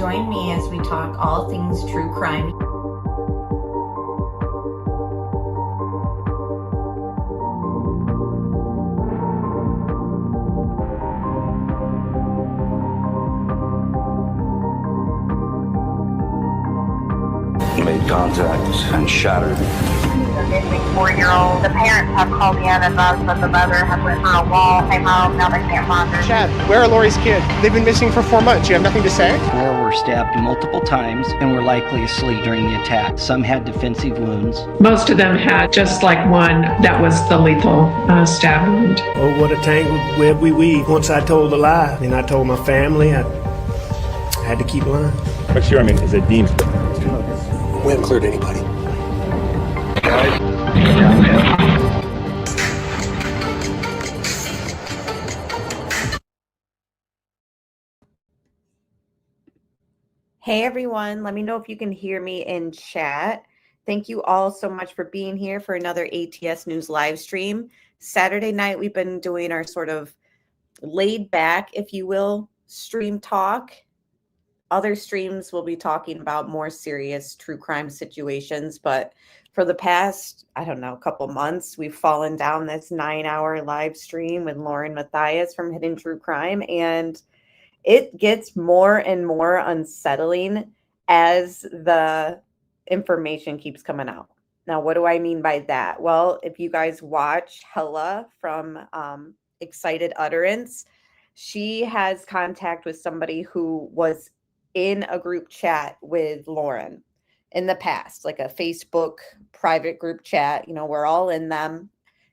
Join me as we talk all things true crime. Made contact and shattered. The missing 4-year-old. The parents have called in and advised that the mother has went through a wall, came home, now they can't find her. Chad, where are Lori's kids? They've been missing for 4 months. You have nothing to say? 4 were stabbed multiple times and were likely asleep during the attack. Some had defensive wounds. Most of them had just like one that was the lethal stab wound. Oh, what a tangled web we weave. Once I told a lie, and I told my family, I had to keep lying. McSherman is a demon. We haven't cleared anybody. Hey everyone, let me know if you can hear me in chat. Thank you all so much for being here for another ATS News live stream. Saturday night, we've been doing our sort of laid back, if you will, stream talk. Other streams will be talking about more serious true crime situations, but for the past, I don't know, couple months, we've fallen down this 9-hour live stream with Lauren Matthias from Hidden True Crime, and it gets more and more unsettling as the information keeps coming out. Now, what do I mean by that? Well, if you guys watch Hella from Excited Utterance, she has contact with somebody who was in a group chat with Lauren in the past, like a Facebook private group chat. You know, we're all in them,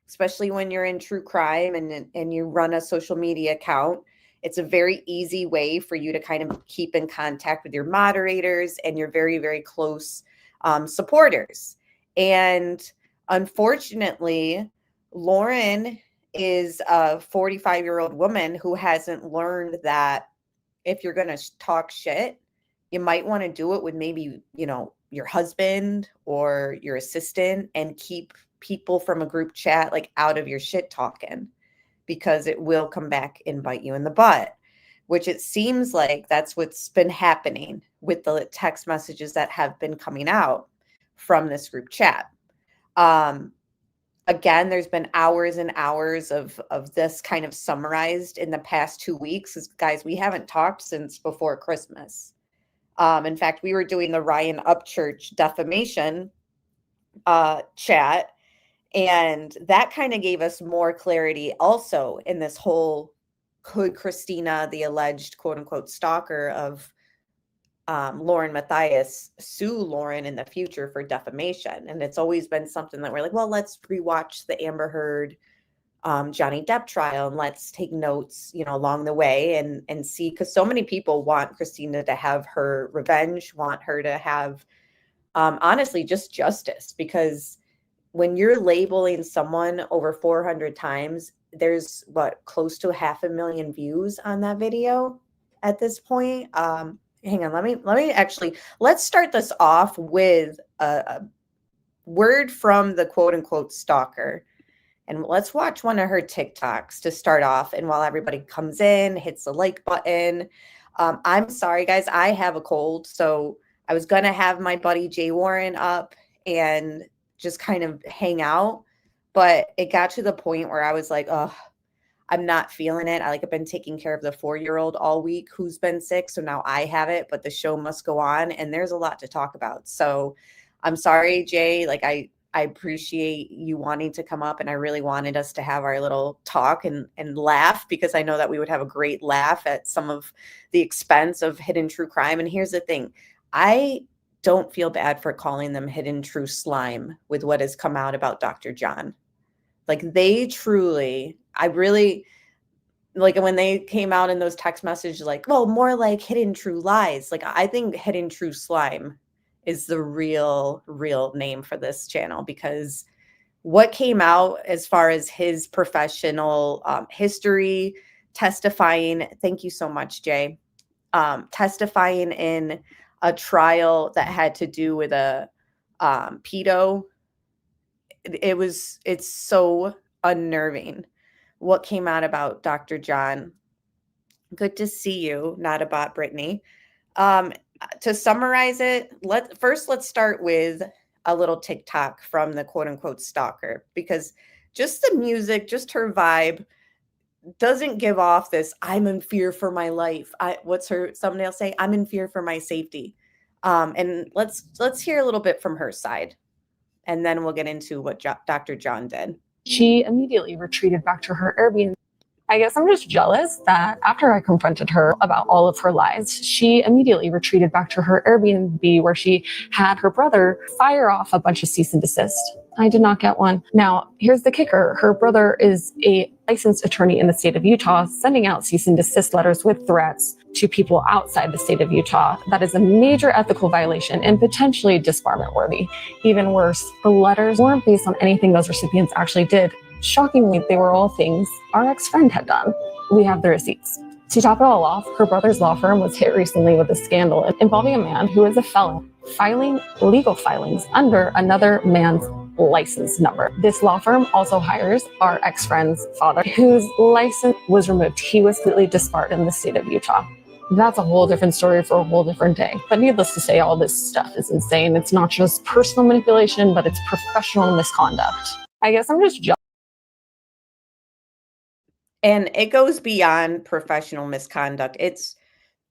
especially when you're in true crime and you run a social media account. It's a very easy way for you to kind of keep in contact with your moderators and your very, very close supporters. And unfortunately, Lauren is a 45-year-old woman who hasn't learned that if you're going to talk shit, you might want to do it with maybe, you know, your husband or your assistant, and keep people from a group chat like out of your shit talking, because it will come back and bite you in the butt, which it seems like that's what's been happening with the text messages that have been coming out from this group chat. Again, there's been hours and hours of this kind of summarized in the past 2 weeks. Guys, we haven't talked since before Christmas. In fact, we were doing the Ryan Upchurch defamation chat, and that kind of gave us more clarity also in this whole, could Christina, the alleged quote unquote stalker of Lauren Matthias, sue Lauren in the future for defamation? And it's always been something that we're like, well, let's rewatch the Amber Heard Johnny Depp trial and let's take notes, you know, along the way and see, because so many people want Christina to have her revenge, want her to have honestly just justice, because when you're labeling someone over 400 times, there's what, close to 500,000 views on that video at this point. Hang on, let me actually, let's start this off with a word from the quote unquote stalker. And let's watch one of her TikToks to start off. And while everybody comes in, hits the like button. I'm sorry, guys, I have a cold. So I was going to have my buddy Jay Warren up and just kind of hang out. But it got to the point where I was like, oh, I'm not feeling it. I've been taking care of the 4-year-old all week who's been sick. So now I have it, but the show must go on. And there's a lot to talk about. So I'm sorry, Jay. I appreciate you wanting to come up, and I really wanted us to have our little talk and laugh, because I know that we would have a great laugh at some of the expense of Hidden True Crime. And here's the thing. I don't feel bad for calling them Hidden True Slime with what has come out about Dr. John. They truly, I really, when they came out in those text messages, well, more like Hidden True Lies. I think Hidden True Slime is the real name for this channel, because what came out as far as his professional history, testifying, thank you so much, Jay, testifying in a trial that had to do with a pedo, it's so unnerving what came out about Dr. John. Good to see you, not about Brittany. to summarize it, let's start with a little TikTok from the quote unquote stalker, because just the music, just her vibe doesn't give off this I'm in fear for my life. What's her thumbnail say? I'm in fear for my safety. And let's hear a little bit from her side, and then we'll get into what Dr. John did. She immediately retreated back to her Airbnb. I guess I'm just jealous that after I confronted her about all of her lies, she immediately retreated back to her Airbnb where she had her brother fire off a bunch of cease and desist. I did not get one. Now, here's the kicker. Her brother is a licensed attorney in the state of Utah, sending out cease and desist letters with threats to people outside the state of Utah. That is a major ethical violation and potentially disbarment worthy. Even worse, the letters weren't based on anything those recipients actually did. Shockingly, they were all things our ex-friend had done. We have the receipts. To top it all off, her brother's law firm was hit recently with a scandal involving a man who is a felon, filing legal filings under another man's license number. This law firm also hires our ex-friend's father, whose license was removed. He was completely disbarred in the state of Utah. That's a whole different story for a whole different day. But needless to say, all this stuff is insane. It's not just personal manipulation, but it's professional misconduct. I guess I'm just jealous. And it goes beyond professional misconduct. It's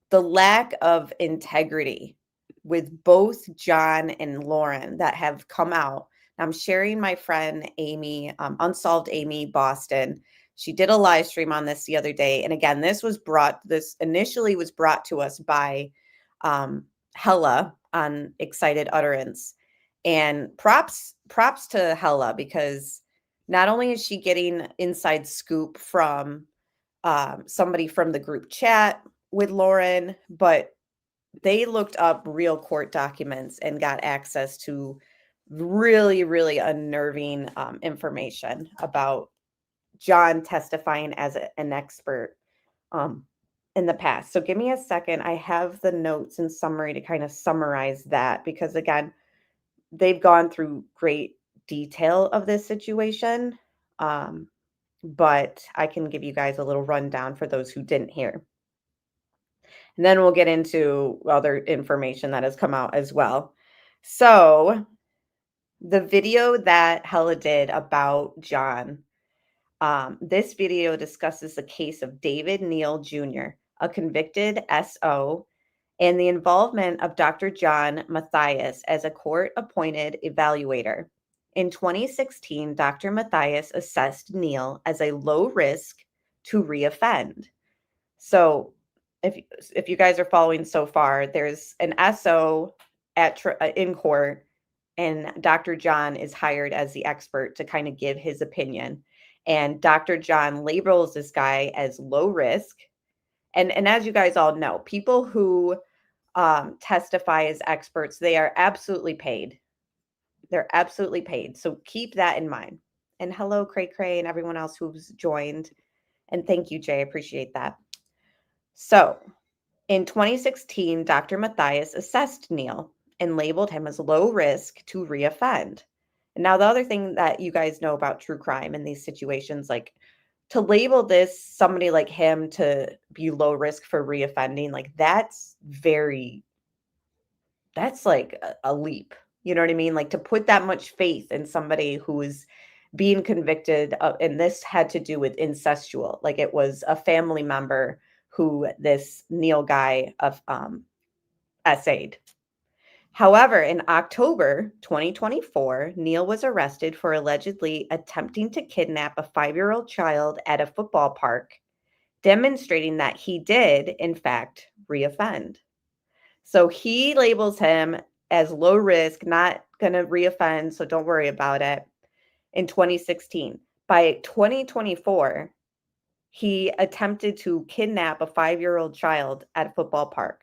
the lack of integrity with both John and Lauren that have come out. I'm sharing my friend Amy, Unsolved Amy Boston. She did a live stream on this the other day. And again, this initially was brought to us by Hella on Excited Utterance. And props to Hella, because not only is she getting inside scoop from somebody from the group chat with Lauren, but they looked up real court documents and got access to really, really unnerving information about John testifying as an expert in the past. So give me a second. I have the notes and summary to kind of summarize that, because again, they've gone through great detail of this situation, but I can give you guys a little rundown for those who didn't hear. And then we'll get into other information that has come out as well. So the video that Hella did about John, this video discusses the case of David Neal Jr., a convicted SO, and the involvement of Dr. John Matthias as a court-appointed evaluator. In 2016, Dr. Matthias assessed Neal as a low risk to reoffend. So if you guys are following so far, there's an SO in court, and Dr. John is hired as the expert to kind of give his opinion. And Dr. John labels this guy as low risk. And as you guys all know, people who testify as experts, they are absolutely paid. They're absolutely paid. So keep that in mind. And hello, Cray Cray, and everyone else who's joined. And thank you, Jay. I appreciate that. So in 2016, Dr. Matthias assessed Neal and labeled him as low risk to reoffend. And now the other thing that you guys know about true crime in these situations, like to label this somebody like him to be low risk for reoffending, like that's like a leap. You know what I mean? Like to put that much faith in somebody who is being convicted of, and this had to do with incestual, like it was a family member who this Neal guy of essayed. However, in October 2024, Neal was arrested for allegedly attempting to kidnap a 5-year-old child at a football park, demonstrating that he did, in fact, reoffend. So he labels him as low risk, not going to reoffend, so don't worry about it, in 2016. By 2024, he attempted to kidnap a 5-year-old child at a football park.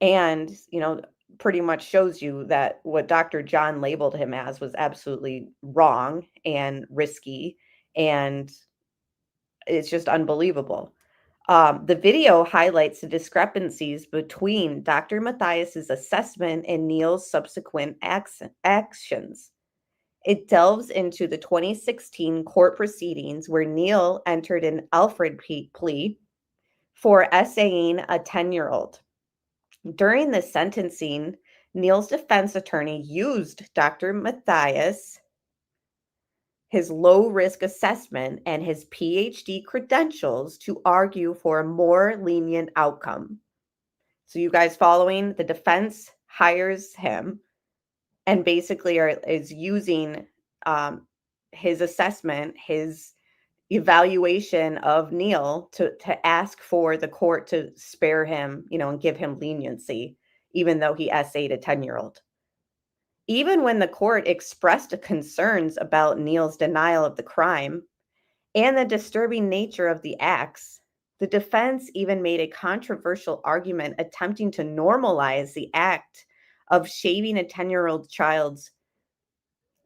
And, pretty much shows you that what Dr. John labeled him as was absolutely wrong and risky, and it's just unbelievable. The video highlights the discrepancies between Dr. Matthias's assessment and Neal's subsequent actions. It delves into the 2016 court proceedings where Neal entered an Alfred plea for essaying a 10-year-old. During the sentencing, Neil's defense attorney used Dr. Matthias, his low-risk assessment, and his PhD credentials to argue for a more lenient outcome. So you guys following? The defense hires him and basically is using his assessment, his evaluation of Neil to ask for the court to spare him, and give him leniency, even though he essayed a 10-year-old. Even when the court expressed concerns about Neil's denial of the crime and the disturbing nature of the acts, the defense even made a controversial argument attempting to normalize the act of shaving a 10-year-old child's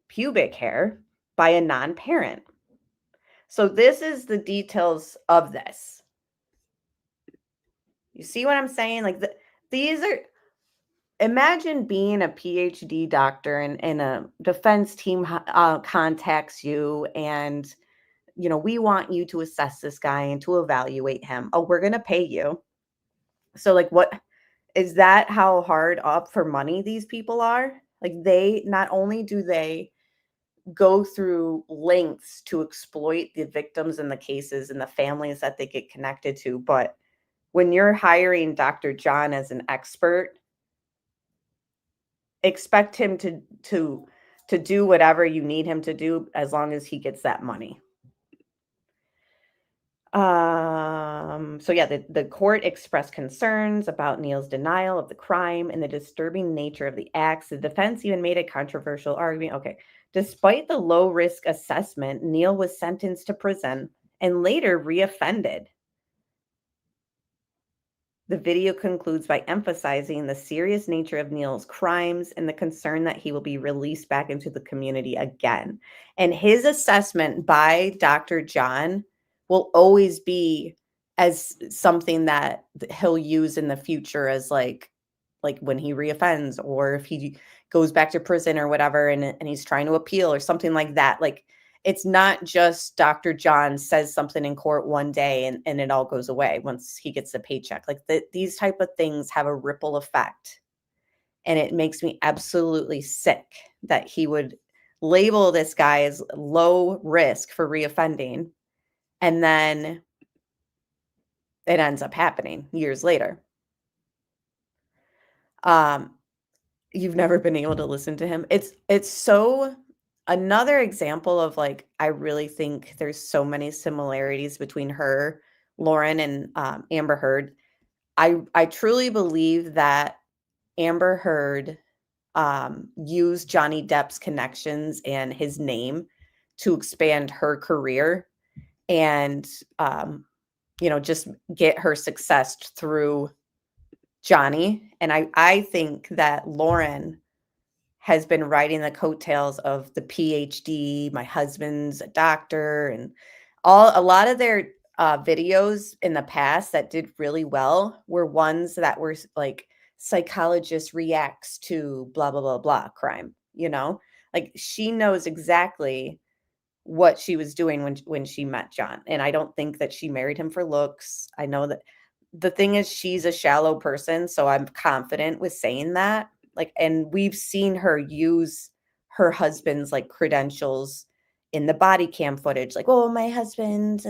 pubic hair by a non-parent. So this is the details of this. You see what I'm saying? Like these are, imagine being a PhD doctor and a defense team contacts you and, we want you to assess this guy and to evaluate him. Oh, we're going to pay you. So like, what is that? How hard up for money these people are? Like not only do they go through lengths to exploit the victims in the cases and the families that they get connected to, but when you're hiring Dr. John as an expert, expect him to do whatever you need him to do as long as he gets that money. So yeah, the court expressed concerns about Neil's denial of the crime and the disturbing nature of the acts. The defense even made a controversial argument. Okay. Despite the low risk assessment, Neil was sentenced to prison and later reoffended. The video concludes by emphasizing the serious nature of Neil's crimes and the concern that he will be released back into the community again. And his assessment by Dr. John will always be as something that he'll use in the future as like when he reoffends, or if he goes back to prison or whatever, and he's trying to appeal or something like that. Like, it's not just Dr. John says something in court one day and it all goes away once he gets the paycheck. Like these type of things have a ripple effect. And it makes me absolutely sick that he would label this guy as low risk for reoffending. And then it ends up happening years later. You've never been able to listen to him. It's so another example of like, I really think there's so many similarities between her, Lauren, and Amber Heard. I truly believe that Amber Heard used Johnny Depp's connections and his name to expand her career and, just get her success through Johnny. And I think that Lauren has been riding the coattails of the PhD, my husband's a doctor, and a lot of their videos in the past that did really well were ones that were like psychologist reacts to blah, blah, blah, blah crime, like she knows exactly what she was doing when she met John. And I don't think that she married him for looks. I know that the thing is she's a shallow person, so I'm confident with saying that. Like, and we've seen her use her husband's like credentials in the body cam footage. Like, oh, my husband's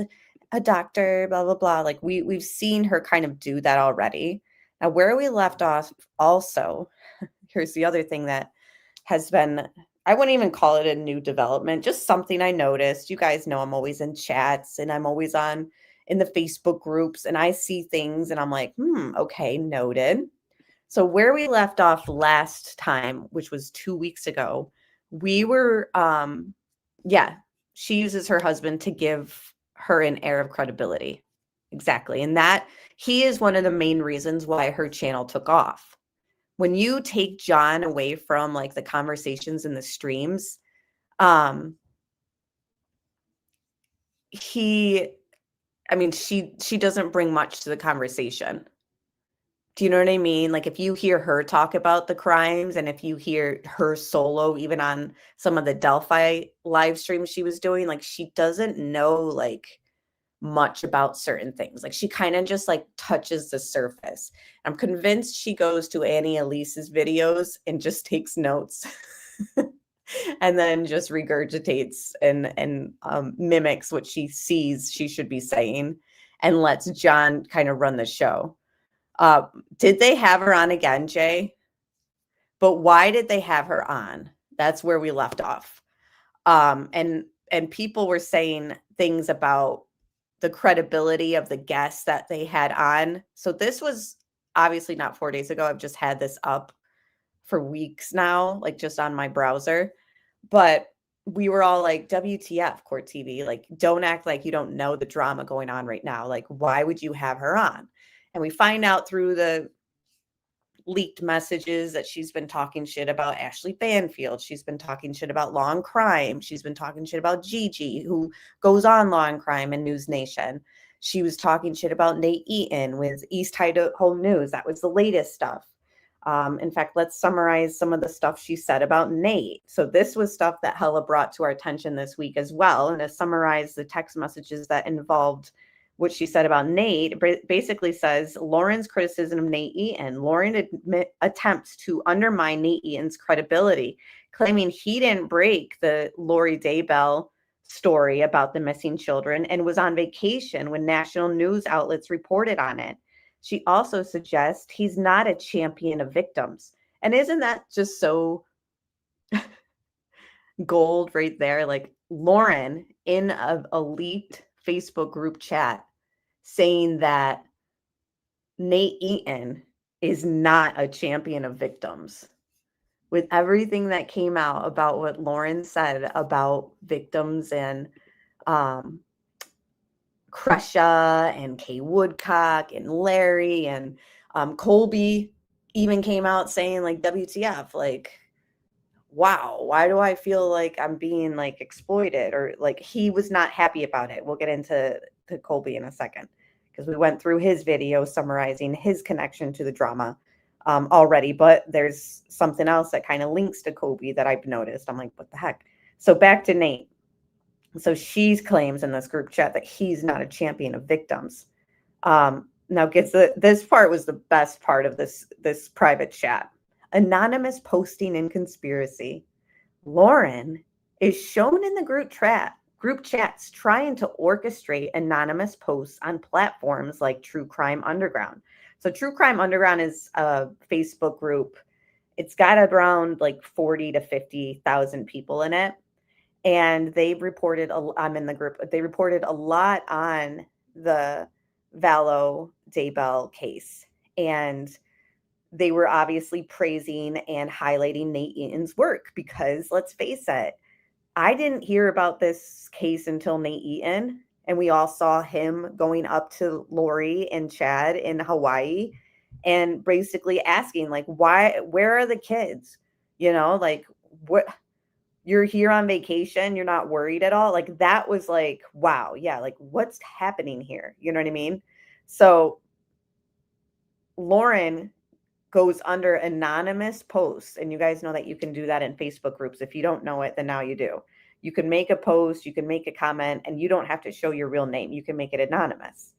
a doctor, blah, blah, blah. Like we've seen her kind of do that already. Now, where we left off also, here's the other thing that has been, I wouldn't even call it a new development, just something I noticed. You guys know I'm always in chats and I'm always in the Facebook groups, and I see things and I'm like, okay, noted. So where we left off last time, which was 2 weeks ago, we were, she uses her husband to give her an air of credibility. Exactly. And that he is one of the main reasons why her channel took off. When you take John away from like the conversations in the streams, she doesn't bring much to the conversation. Do you know what I mean? Like if you hear her talk about the crimes and if you hear her solo, even on some of the Delphi live streams she was doing, like she doesn't know like much about certain things. Like she kind of just like touches the surface. I'm convinced she goes to Annie Elise's videos and just takes notes and then just regurgitates and mimics what she sees she should be saying and lets John kind of run the show. Did they have her on again, Jay? But why did they have her on? That's where we left off. And people were saying things about the credibility of the guests that they had on. So this was obviously not 4 days ago. I've just had this up for weeks now, like just on my browser. But we were all like, WTF, Court TV, like, don't act like you don't know the drama going on right now. Like, why would you have her on? And we find out through the leaked messages that she's been talking shit about Ashley Banfield. She's been talking shit about Law and Crime. She's been talking shit about Gigi, who goes on Law and Crime and News Nation. She was talking shit about Nate Eaton with East Idaho News. That was the latest stuff. In fact, let's summarize some of the stuff she said about Nate. So this was stuff that Hella brought to our attention this week as well. And to summarize the text messages that involved what she said about Nate, basically says Lauren's criticism of Nate Eaton. Lauren attempts to undermine Nate Eaton's credibility, claiming he didn't break the Lori Daybell story about the missing children and was on vacation when national news outlets reported on it. She also suggests he's not a champion of victims. And isn't that just so gold right there? Like Lauren in a leaked Facebook group chat saying that Nate Eaton is not a champion of victims. With everything that came out about what Lauren said about victims and Crusha and Kay Woodcock and Larry and Colby even came out saying like, WTF, like, wow, why do I feel like I'm being like exploited? Or like he was not happy about it. We'll get into Colby in a second because we went through his video summarizing his connection to the drama already. But there's something else that kind of links to Colby that I've noticed. I'm like, what the heck? So back to Nate. So she claims in this group chat that he's not a champion of victims. Now this part was the best part of this private chat. Anonymous posting and conspiracy. Lauren is shown in the group chats trying to orchestrate anonymous posts on platforms like True Crime Underground. So True Crime Underground is a Facebook group. It's got around like 40 to 50,000 people in it. And they reported, I'm in the group, they reported a lot on the Vallow Daybell case. And they were obviously praising and highlighting Nate Eaton's work because let's face it, I didn't hear about this case until Nate Eaton. And we all saw him going up to Lori and Chad in Hawaii and basically asking like, where are the kids? You know, like what? You're here on vacation. You're not worried at all. Like that was like, wow. Yeah. Like what's happening here? You know what I mean? So Lauren goes under anonymous posts. And you guys know that you can do that in Facebook groups. If you don't know it, then now you do. You can make a post, you can make a comment, and you don't have to show your real name. You can make it anonymous.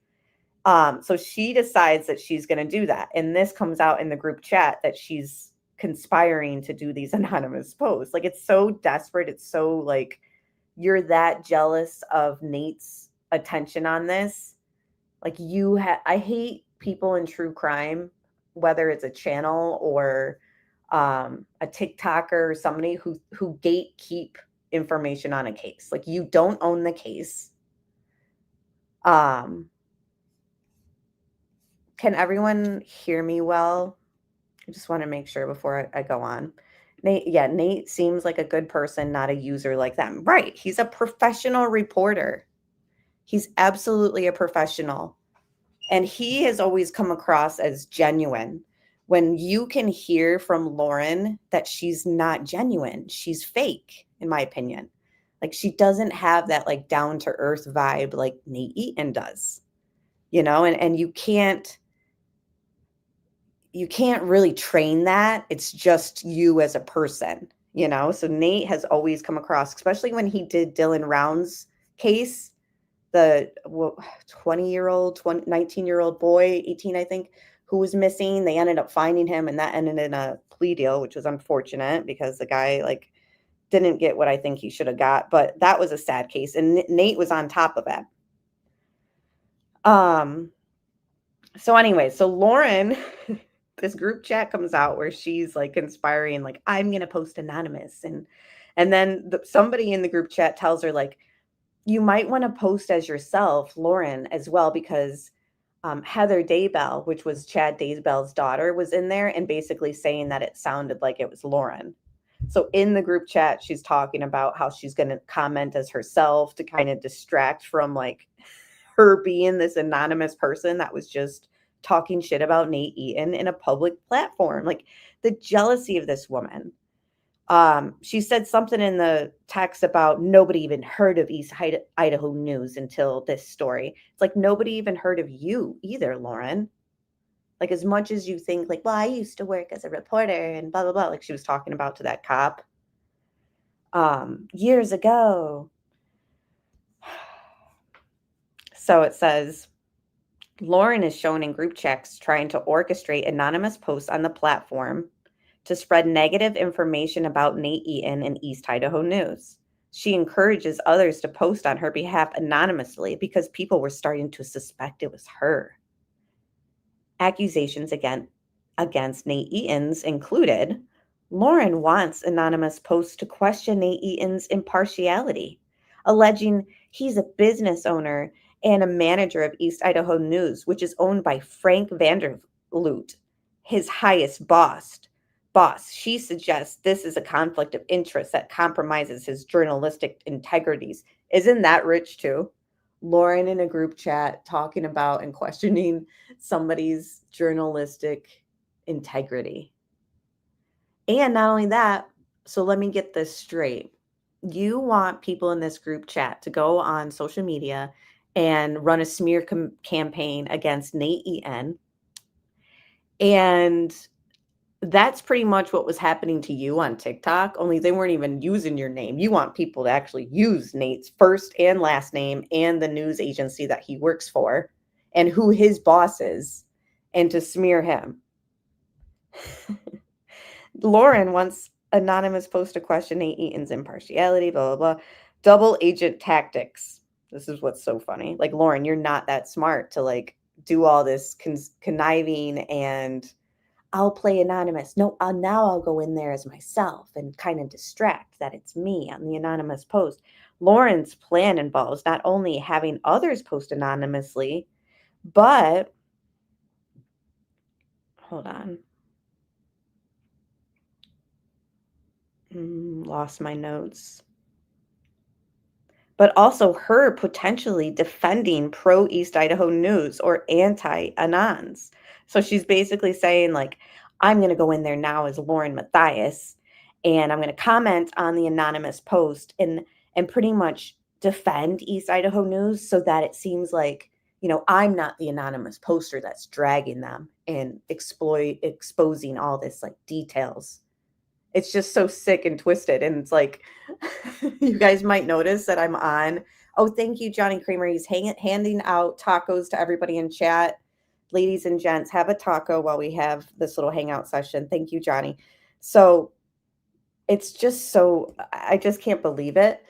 So she decides that she's going to do that. And this comes out in the group chat that she's conspiring to do these anonymous posts. Like it's so desperate. It's so like you're that jealous of Nate's attention on this. Like I hate people in true crime, whether it's a channel or a TikToker or somebody who gatekeep information on a case. Like you don't own the case. Can everyone hear me well? I just want to make sure before I go on. Nate seems like a good person, not a user like them. Right. He's a professional reporter. He's absolutely a professional. And he has always come across as genuine. When you can hear from Lauren that she's not genuine, she's fake, in my opinion. Like she doesn't have that like down to earth vibe like Nate Eaton does, you know, and you can't really train that. It's just you as a person, you know? So Nate has always come across, especially when he did Dylan Round's case, the 20-year-old, 19-year-old boy, 18, I think, who was missing. They ended up finding him, and that ended in a plea deal, which was unfortunate because the guy like didn't get what I think he should have got. But that was a sad case, and Nate was on top of it. So anyway, so Lauren, this group chat comes out where she's like conspiring, like, I'm gonna post anonymous, and then somebody in the group chat tells her, like, you might want to post as yourself, Lauren, as well, because Heather Daybell, which was Chad Daybell's daughter, was in there and basically saying that it sounded like it was Lauren. So in the group chat, she's talking about how she's going to comment as herself to kind of distract from like her being this anonymous person that was just talking shit about Nate Eaton in a public platform. Like the jealousy of this woman. She said something in the text about nobody even heard of East Idaho News until this story. It's like nobody even heard of you either, Lauren. Like as much as you think like, well, I used to work as a reporter and blah, blah, blah. Like she was talking about to that cop years ago. So it says, Lauren is shown in group chats trying to orchestrate anonymous posts on the platform to spread negative information about Nate Eaton in East Idaho News. She encourages others to post on her behalf anonymously because people were starting to suspect it was her. Accusations against Nate Eaton's included, Lauren wants anonymous posts to question Nate Eaton's impartiality, alleging he's a business owner and a manager of East Idaho News, which is owned by Frank Vanderloot, his highest boss. She suggests this is a conflict of interest that compromises his journalistic integrities. Isn't that rich too? Lauren in a group chat talking about and questioning somebody's journalistic integrity. And not only that, so let me get this straight. You want people in this group chat to go on social media and run a smear campaign against Nate Eaton. And that's pretty much what was happening to you on TikTok, only they weren't even using your name. You want people to actually use Nate's first and last name and the news agency that he works for and who his boss is and to smear him. Lauren wants anonymous post to question Nate Eaton's impartiality, blah, blah, blah. Double agent tactics. This is what's so funny. Like, Lauren, you're not that smart to like do all this conniving and I'll play anonymous. No, now I'll go in there as myself and kind of distract that it's me on the anonymous post. Lauren's plan involves not only having others post anonymously, but hold on. Lost my notes. But also her potentially defending pro East Idaho News or anti-anons. So she's basically saying like, I'm going to go in there now as Lauren Matthias, and I'm going to comment on the anonymous post and pretty much defend East Idaho News so that it seems like, you know, I'm not the anonymous poster that's dragging them and exposing all this like details. It's just so sick and twisted. And it's like, you guys might notice that I'm on. Oh, thank you, Johnny Kramer. He's handing out tacos to everybody in chat. Ladies and gents, have a taco while we have this little hangout session. Thank you, Johnny. So it's just so, I just can't believe it.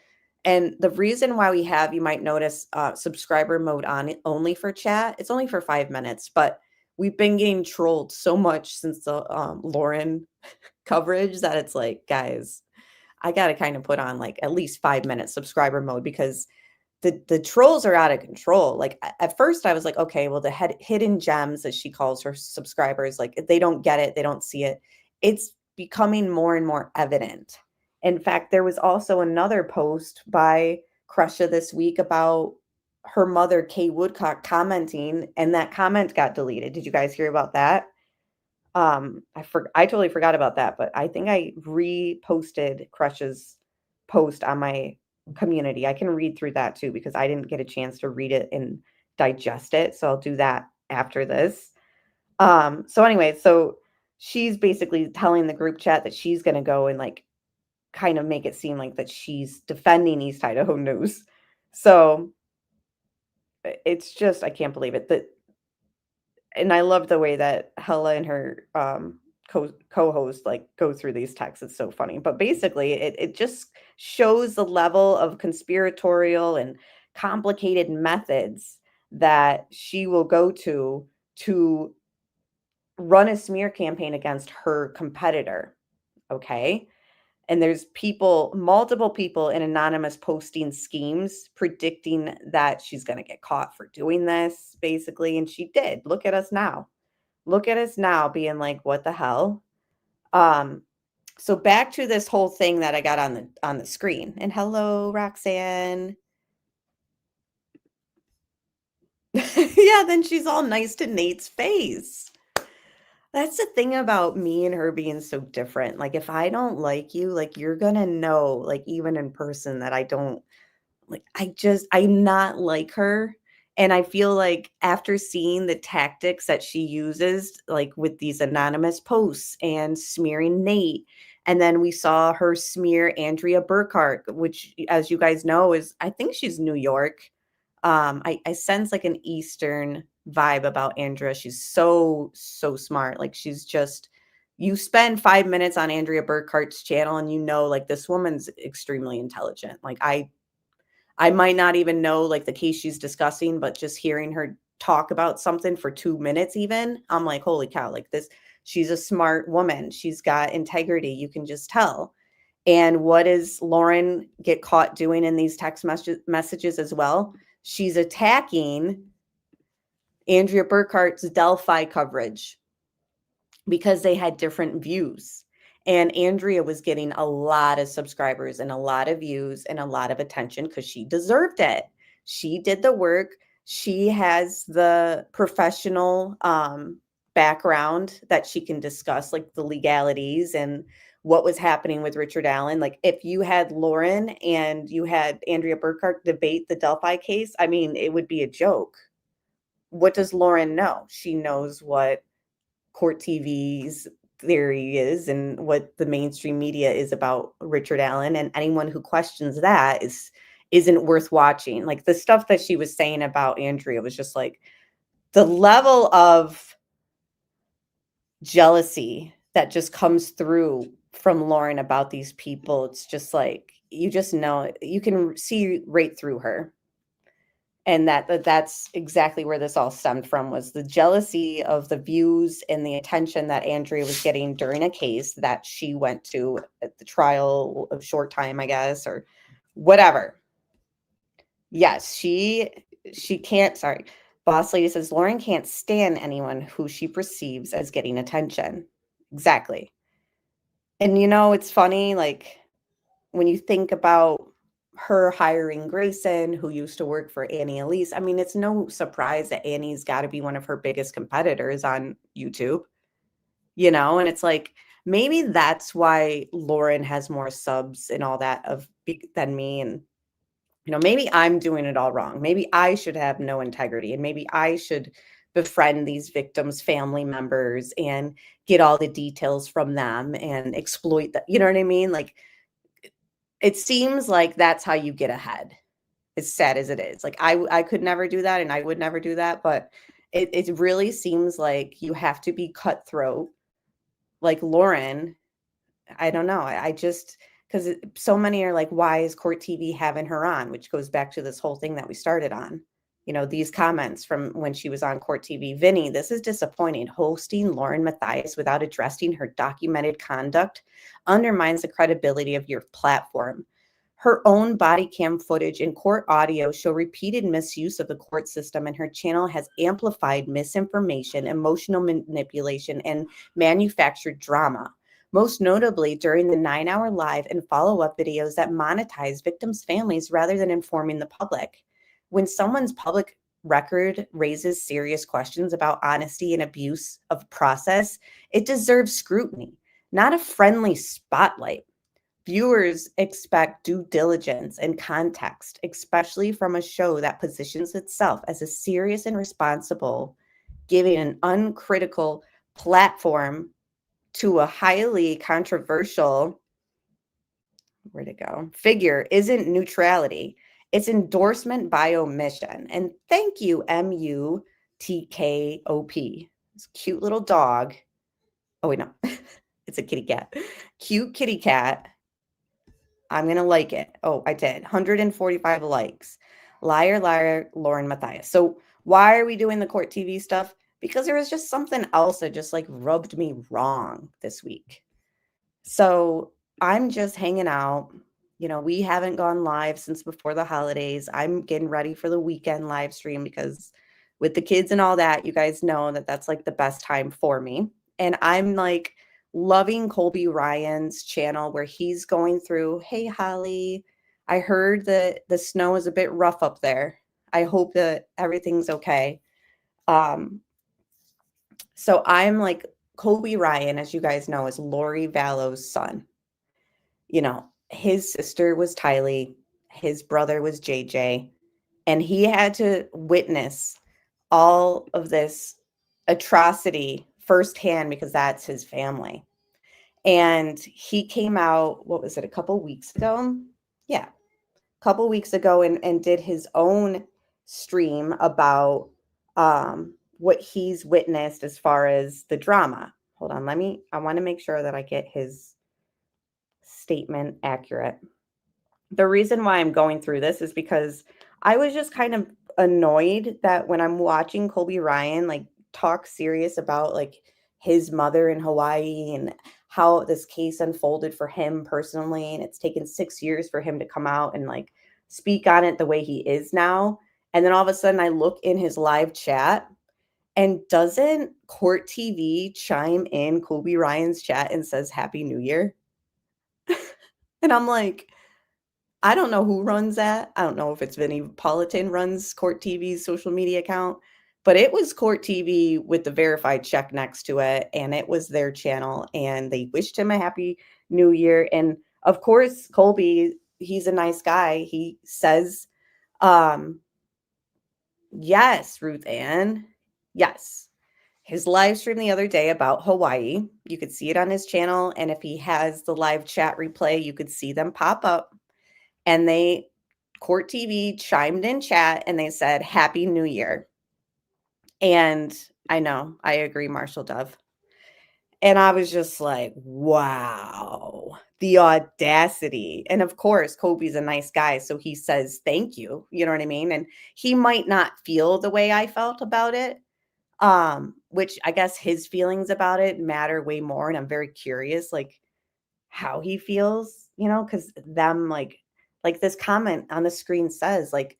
And the reason why we have, you might notice, subscriber mode on only for chat. It's only for 5 minutes, but we've been getting trolled so much since the Lauren coverage that it's like, guys, I got to kind of put on like at least 5 minutes subscriber mode because the trolls are out of control. Like at first I was like, okay, well, the hidden gems, as she calls her subscribers, like they don't get it. They don't see it. It's becoming more and more evident. In fact, there was also another post by Crusha this week about her mother, Kay Woodcock, commenting, and that comment got deleted. Did you guys hear about that? I totally forgot about that, but I think I reposted Crusha's post on my community. I can read through that too because I didn't get a chance to read it and digest it. So I'll do that after this. So anyway, so she's basically telling the group chat that she's going to go and like kind of make it seem like that she's defending East Idaho News. So it's just, I can't believe it. And I love the way that Hella and her co-host like go through these texts. It's so funny. But basically, it just shows the level of conspiratorial and complicated methods that she will go to run a smear campaign against her competitor. Okay. And there's multiple people in anonymous posting schemes predicting that she's going to get caught for doing this, basically. And she did. Look at us now. Look at us now being like, what the hell? So back to this whole thing that I got on the screen. And hello, Roxanne. Yeah, then she's all nice to Nate's face. That's the thing about me and her being so different. Like, if I don't like you, like, you're gonna know, like, even in person, that I don't like, I'm not like her. And I feel like after seeing the tactics that she uses, like with these anonymous posts and smearing Nate, and then we saw her smear Andrea Burkhart, which, as you guys know, I think she's New York. I sense like an Eastern vibe about Andrea. She's so smart. Like, she's just, you spend 5 minutes on Andrea Burkhart's channel and you know, like, this woman's extremely intelligent. Like, I might not even know like the case she's discussing, but just hearing her talk about something for 2 minutes, even, I'm like, holy cow, like this, she's a smart woman. She's got integrity. You can just tell. And what does Lauren get caught doing in these text messages as well? She's attacking Andrea Burkhart's Delphi coverage because they had different views. And Andrea was getting a lot of subscribers and a lot of views and a lot of attention because she deserved it. She did the work. She has the professional background that she can discuss, like the legalities and what was happening with Richard Allen. Like, if you had Lauren and you had Andrea Burkhart debate the Delphi case, I mean, it would be a joke. What does Lauren know? She knows what Court TV's theory is and what the mainstream media is about Richard Allen, and anyone who questions that isn't worth watching. Like, the stuff that she was saying about Andrea was just like the level of jealousy that just comes through from Lauren about these people. It's just like, you just know, you can see right through her. And that's exactly where this all stemmed from, was the jealousy of the views and the attention that Andrea was getting during a case that she went to at the trial of short time, I guess, or whatever. Yes, she can't, sorry. Boss Lady says, Lauren can't stand anyone who she perceives as getting attention. Exactly. And it's funny, like, when you think about her hiring Grayson, who used to work for Annie Elise, I mean, it's no surprise that Annie's got to be one of her biggest competitors on YouTube, and it's like, maybe that's why Lauren has more subs and all that than me. And, maybe I'm doing it all wrong. Maybe I should have no integrity, and maybe I should befriend these victims' family members and get all the details from them and exploit that. You know what I mean? Like, it seems like that's how you get ahead, as sad as it is. Like, I could never do that, and I would never do that, but it really seems like you have to be cutthroat. Like Lauren, I don't know. I just, because so many are like, why is Court TV having her on? Which goes back to this whole thing that we started on. These comments from when she was on Court TV. Vinny, this is disappointing. Hosting Lauren Matthias without addressing her documented conduct undermines the credibility of your platform. Her own body cam footage and court audio show repeated misuse of the court system, and her channel has amplified misinformation, emotional manipulation, and manufactured drama. Most notably during the 9-hour live and follow-up videos that monetize victims' families rather than informing the public. When someone's public record raises serious questions about honesty and abuse of process, it deserves scrutiny, not a friendly spotlight. Viewers expect due diligence and context, especially from a show that positions itself as a serious and responsible, giving an uncritical platform to a highly controversial, figure isn't neutrality. It's endorsement by omission. And thank you, MUTKOP. It's a cute little dog. Oh, wait, no. It's a kitty cat. Cute kitty cat. I'm going to like it. Oh, I did. 145 likes. Liar, liar, Lauren Matthias. So why are we doing the court TV stuff? Because there was just something else that just like rubbed me wrong this week. So I'm just hanging out. You know, we haven't gone live since before the holidays. I'm getting ready for the weekend live stream because with the kids and all that, you guys know that that's like the best time for me. And I'm like loving Colby Ryan's channel where he's going through, hey, Holly, I heard that the snow is a bit rough up there. I hope that everything's okay. So I'm like, Colby Ryan, as you guys know, is Lori Vallow's son. You know, his sister was Tylee, his brother was JJ, and he had to witness all of this atrocity firsthand because that's his family. And he came out, what was it, a couple weeks ago? Yeah, a couple weeks ago and did his own stream about what he's witnessed as far as the drama. Hold on, I want to make sure that I get his statement accurate. The reason why I'm going through this is because I was just kind of annoyed that when I'm watching Colby Ryan like talk serious about like his mother in Hawaii and how this case unfolded for him personally, and it's taken 6 years for him to come out and like speak on it the way he is now. And then all of a sudden I look in his live chat and doesn't Court TV chime in Colby Ryan's chat and says Happy New Year? And I'm like, I don't know who runs that. I don't know if it's Vinnie Politan runs Court TV's social media account, but it was Court TV with the verified check next to it, and it was their channel, and they wished him a happy new year. And of course, Colby, he's a nice guy. He says, yes, Ruth Ann, yes. His live stream the other day about Hawaii, you could see it on his channel, and if he has the live chat replay, you could see them pop up. And Court TV chimed in chat and they said, Happy New Year. And I know, I agree, Marshall Dove. And I was just like, wow, the audacity. And of course, Colby's a nice guy. So he says, thank you. You know what I mean? And he might not feel the way I felt about it, which I guess his feelings about it matter way more. And I'm very curious, like how he feels, you know, because them like this comment on the screen says, like,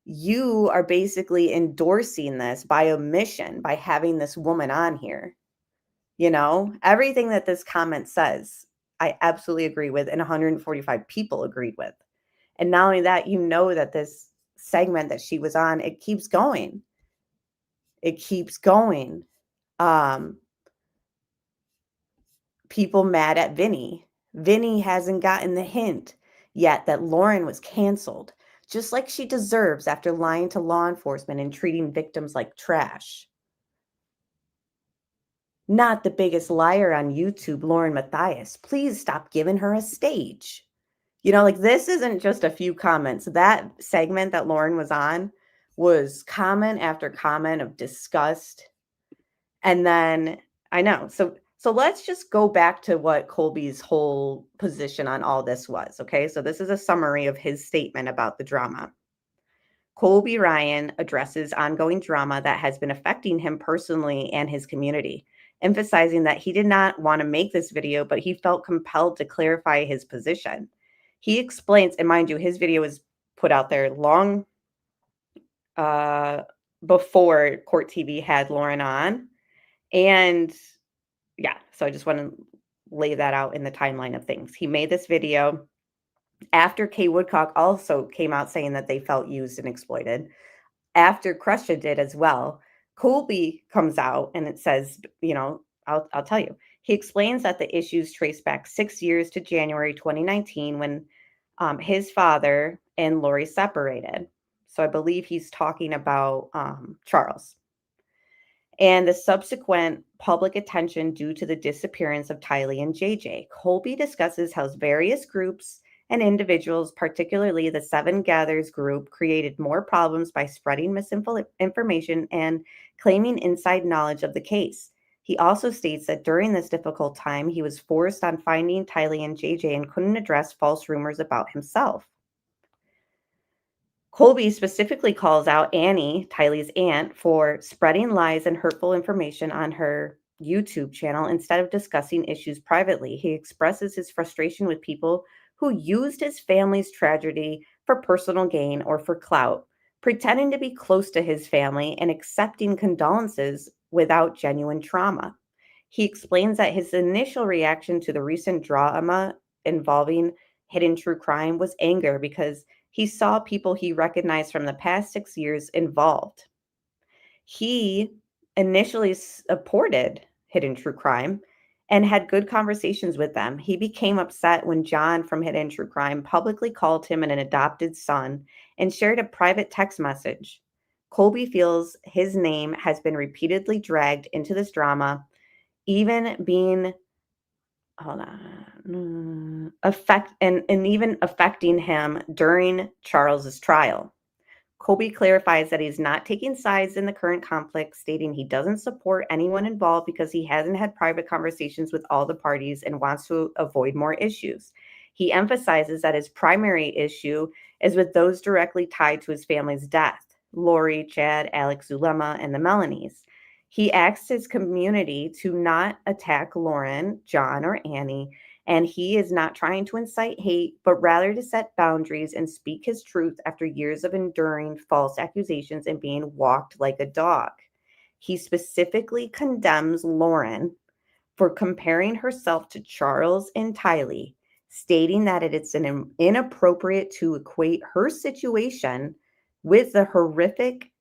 you are basically endorsing this by omission by having this woman on here. You know, everything that this comment says, I absolutely agree with, and 145 people agreed with. And not only that, you know that this segment that she was on, it keeps going. It keeps going. People mad at Vinny. Vinny hasn't gotten the hint yet that Lauren was canceled, just like she deserves after lying to law enforcement and treating victims like trash. Not the biggest liar on YouTube, Lauren Matthias. Please stop giving her a stage. You know, like this isn't just a few comments. That segment that Lauren was on was comment after comment of disgust. And then, I know. So let's just go back to what Colby's whole position on all this was, okay? So this is a summary of his statement about the drama. Colby Ryan addresses ongoing drama that has been affecting him personally and his community, emphasizing that he did not want to make this video, but he felt compelled to clarify his position. He explains, and mind you, his video was put out there long before Court TV had Lauren on. And yeah, so I just want to lay that out in the timeline of things. He made this video after Kay Woodcock also came out saying that they felt used and exploited. After Crusha did as well, Colby comes out and it says, you know, I'll tell you. He explains that the issues trace back 6 years to January 2019 when his father and Lori separated. So I believe he's talking about Charles. And the subsequent public attention due to the disappearance of Tylee and JJ. Colby discusses how various groups and individuals, particularly the Seven Gathers group, created more problems by spreading misinformation and claiming inside knowledge of the case. He also states that during this difficult time, he was forced on finding Tylee and JJ and couldn't address false rumors about himself. Colby specifically calls out Annie, Tylee's aunt, for spreading lies and hurtful information on her YouTube channel instead of discussing issues privately. He expresses his frustration with people who used his family's tragedy for personal gain or for clout, pretending to be close to his family and accepting condolences without genuine trauma. He explains that his initial reaction to the recent drama involving Hidden True Crime was anger because he saw people he recognized from the past 6 years involved. He initially supported Hidden True Crime and had good conversations with them. He became upset when John from Hidden True Crime publicly called him an adopted son and shared a private text message. Colby feels his name has been repeatedly dragged into this drama, even being even affecting him during Charles's trial. Colby clarifies that he's not taking sides in the current conflict, stating he doesn't support anyone involved because he hasn't had private conversations with all the parties and wants to avoid more issues. He emphasizes that his primary issue is with those directly tied to his family's death: Lori, Chad, Alex, Zulema, and the Melanies. He asks his community to not attack Lauren, John, or Annie, and he is not trying to incite hate, but rather to set boundaries and speak his truth after years of enduring false accusations and being walked like a dog. He specifically condemns Lauren for comparing herself to Charles and Tylee, stating that it's inappropriate to equate her situation with the horrific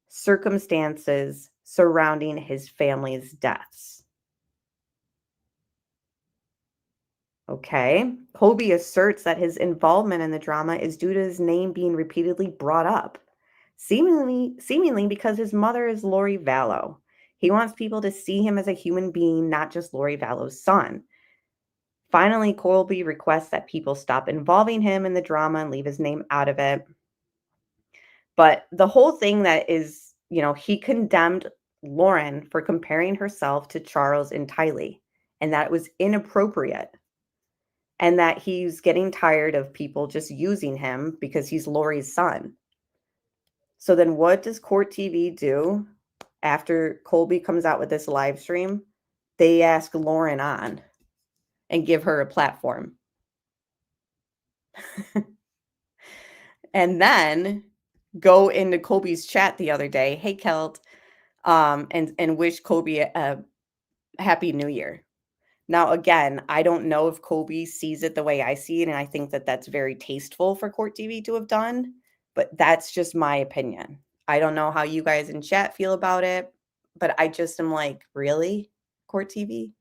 circumstances surrounding his family's deaths. Okay. Colby asserts that his involvement in the drama is due to his name being repeatedly brought up, seemingly because his mother is Lori Vallow. He wants people to see him as a human being, not just Lori Vallow's son. Finally, Colby requests that people stop involving him in the drama and leave his name out of it. But the whole thing that is, he condemned Lauren for comparing herself to Charles and Tylee, and that it was inappropriate, and that he's getting tired of people just using him because he's Lori's son. So then what does Court TV do after Colby comes out with this live stream? They ask Lauren on and give her a platform. And then go into Colby's chat the other day, hey Kelt, and wish Colby a happy new year. Now, again, I don't know if Colby sees it the way I see it, and I think that that's very tasteful for Court TV to have done, but that's just my opinion. I don't know how you guys in chat feel about it, but I just am like, really, Court TV?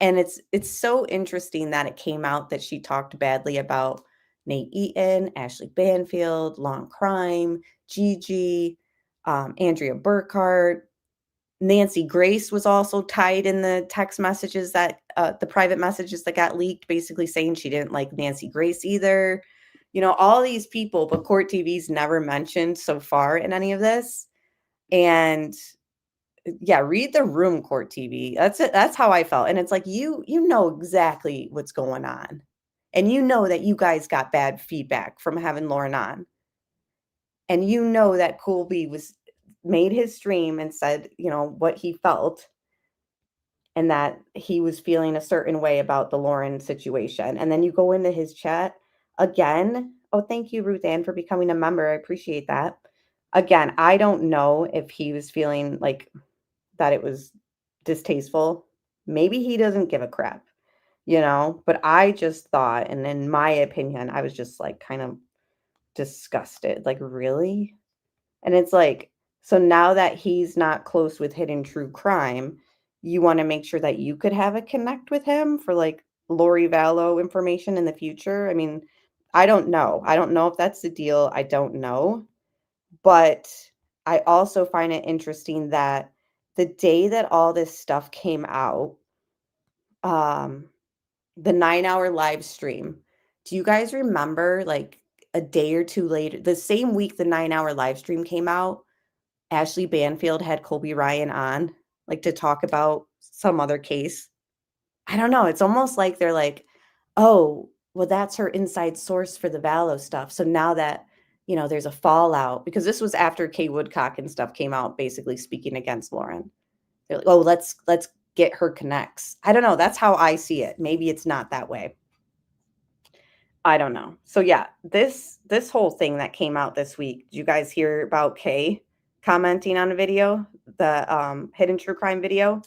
And it's so interesting that it came out that she talked badly about Nate Eaton, Ashley Banfield, Long Crime, Gigi, Andrea Burkhart. Nancy Grace was also tied in the text messages that the private messages that got leaked, basically saying she didn't like Nancy Grace either. All these people, but Court TV's never mentioned so far in any of this. And yeah, read the room, Court TV. That's it. That's how I felt. And it's like, you know exactly what's going on. And you know that you guys got bad feedback from having Lauren on. And you know that Colby made his stream and said, what he felt, and that he was feeling a certain way about the Lauren situation. And then you go into his chat again. Oh, thank you, Ruth Ann, for becoming a member. I appreciate that. Again, I don't know if he was feeling like that it was distasteful. Maybe he doesn't give a crap, but I just thought, and in my opinion, I was just like kind of disgusted. Like, really? And it's like, so now that he's not close with Hidden True Crime, you want to make sure that you could have a connect with him for like Lori Vallow information in the future. I mean, I don't know. I don't know if that's the deal. I don't know. But I also find it interesting that the day that all this stuff came out, the 9-hour live stream, Do you guys remember like a day or two later, the same week the 9-hour live stream came out, Ashley Banfield had Colby Ryan on, like, to talk about some other case? I don't know. It's almost like they're like, oh, well, that's her inside source for the Vallow stuff. So now that, you know, there's a fallout, because this was after Kay Woodcock and stuff came out basically speaking against Lauren. They're like, oh, let's get her connects. I don't know. That's how I see it. Maybe it's not that way. I don't know. So yeah, this whole thing that came out this week, did you guys hear about Kay commenting on a video, the Hidden True Crime video?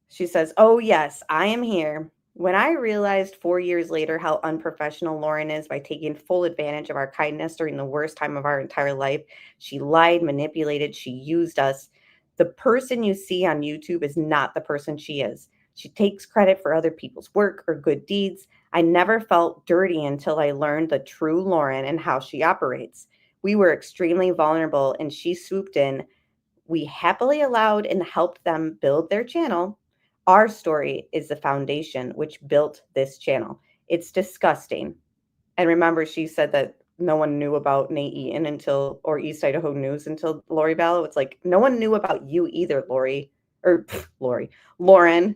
She says, oh yes, I am here. When I realized 4 years later how unprofessional Lauren is by taking full advantage of our kindness during the worst time of our entire life, she lied, manipulated, she used us. The person you see on YouTube is not the person she is. She takes credit for other people's work or good deeds. I never felt dirty until I learned the true Lauren and how she operates. We were extremely vulnerable and she swooped in. We happily allowed and helped them build their channel. Our story is the foundation which built this channel. It's disgusting. And remember, she said that no one knew about Nate Eaton or East Idaho News until Lori Vallow. It's like, no one knew about you either, Lauren.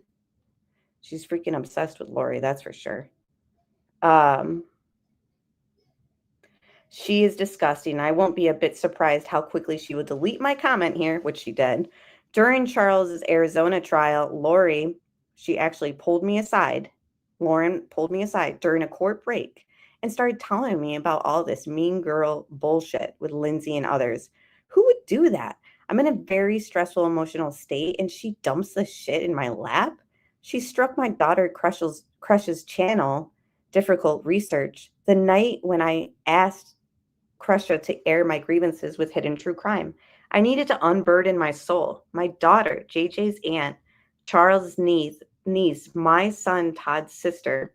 She's freaking obsessed with Lori, that's for sure. She is disgusting. I won't be a bit surprised how quickly she would delete my comment here, which she did. During Charles's Arizona trial, Lori, she actually pulled me aside. Lauren pulled me aside during a court break and started telling me about all this mean girl bullshit with Lindsay and others. Who would do that? I'm in a very stressful emotional state and she dumps this shit in my lap. She struck my daughter Crush's channel, difficult research, the night when I asked Crusha to air my grievances with Hidden True Crime. I needed to unburden my soul. My daughter, JJ's aunt, Charles' niece, my son Todd's sister,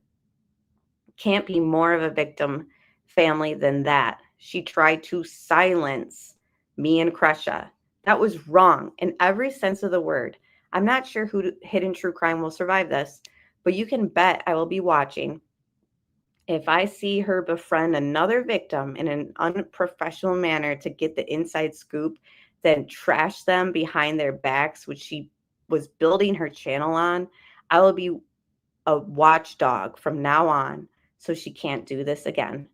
can't be more of a victim family than that. She tried to silence me and Crusha. That was wrong in every sense of the word. I'm not sure who Hidden True Crime will survive this, but you can bet I will be watching. If I see her befriend another victim in an unprofessional manner to get the inside scoop, then trash them behind their backs, which she was building her channel on, I will be a watchdog from now on, so she can't do this again.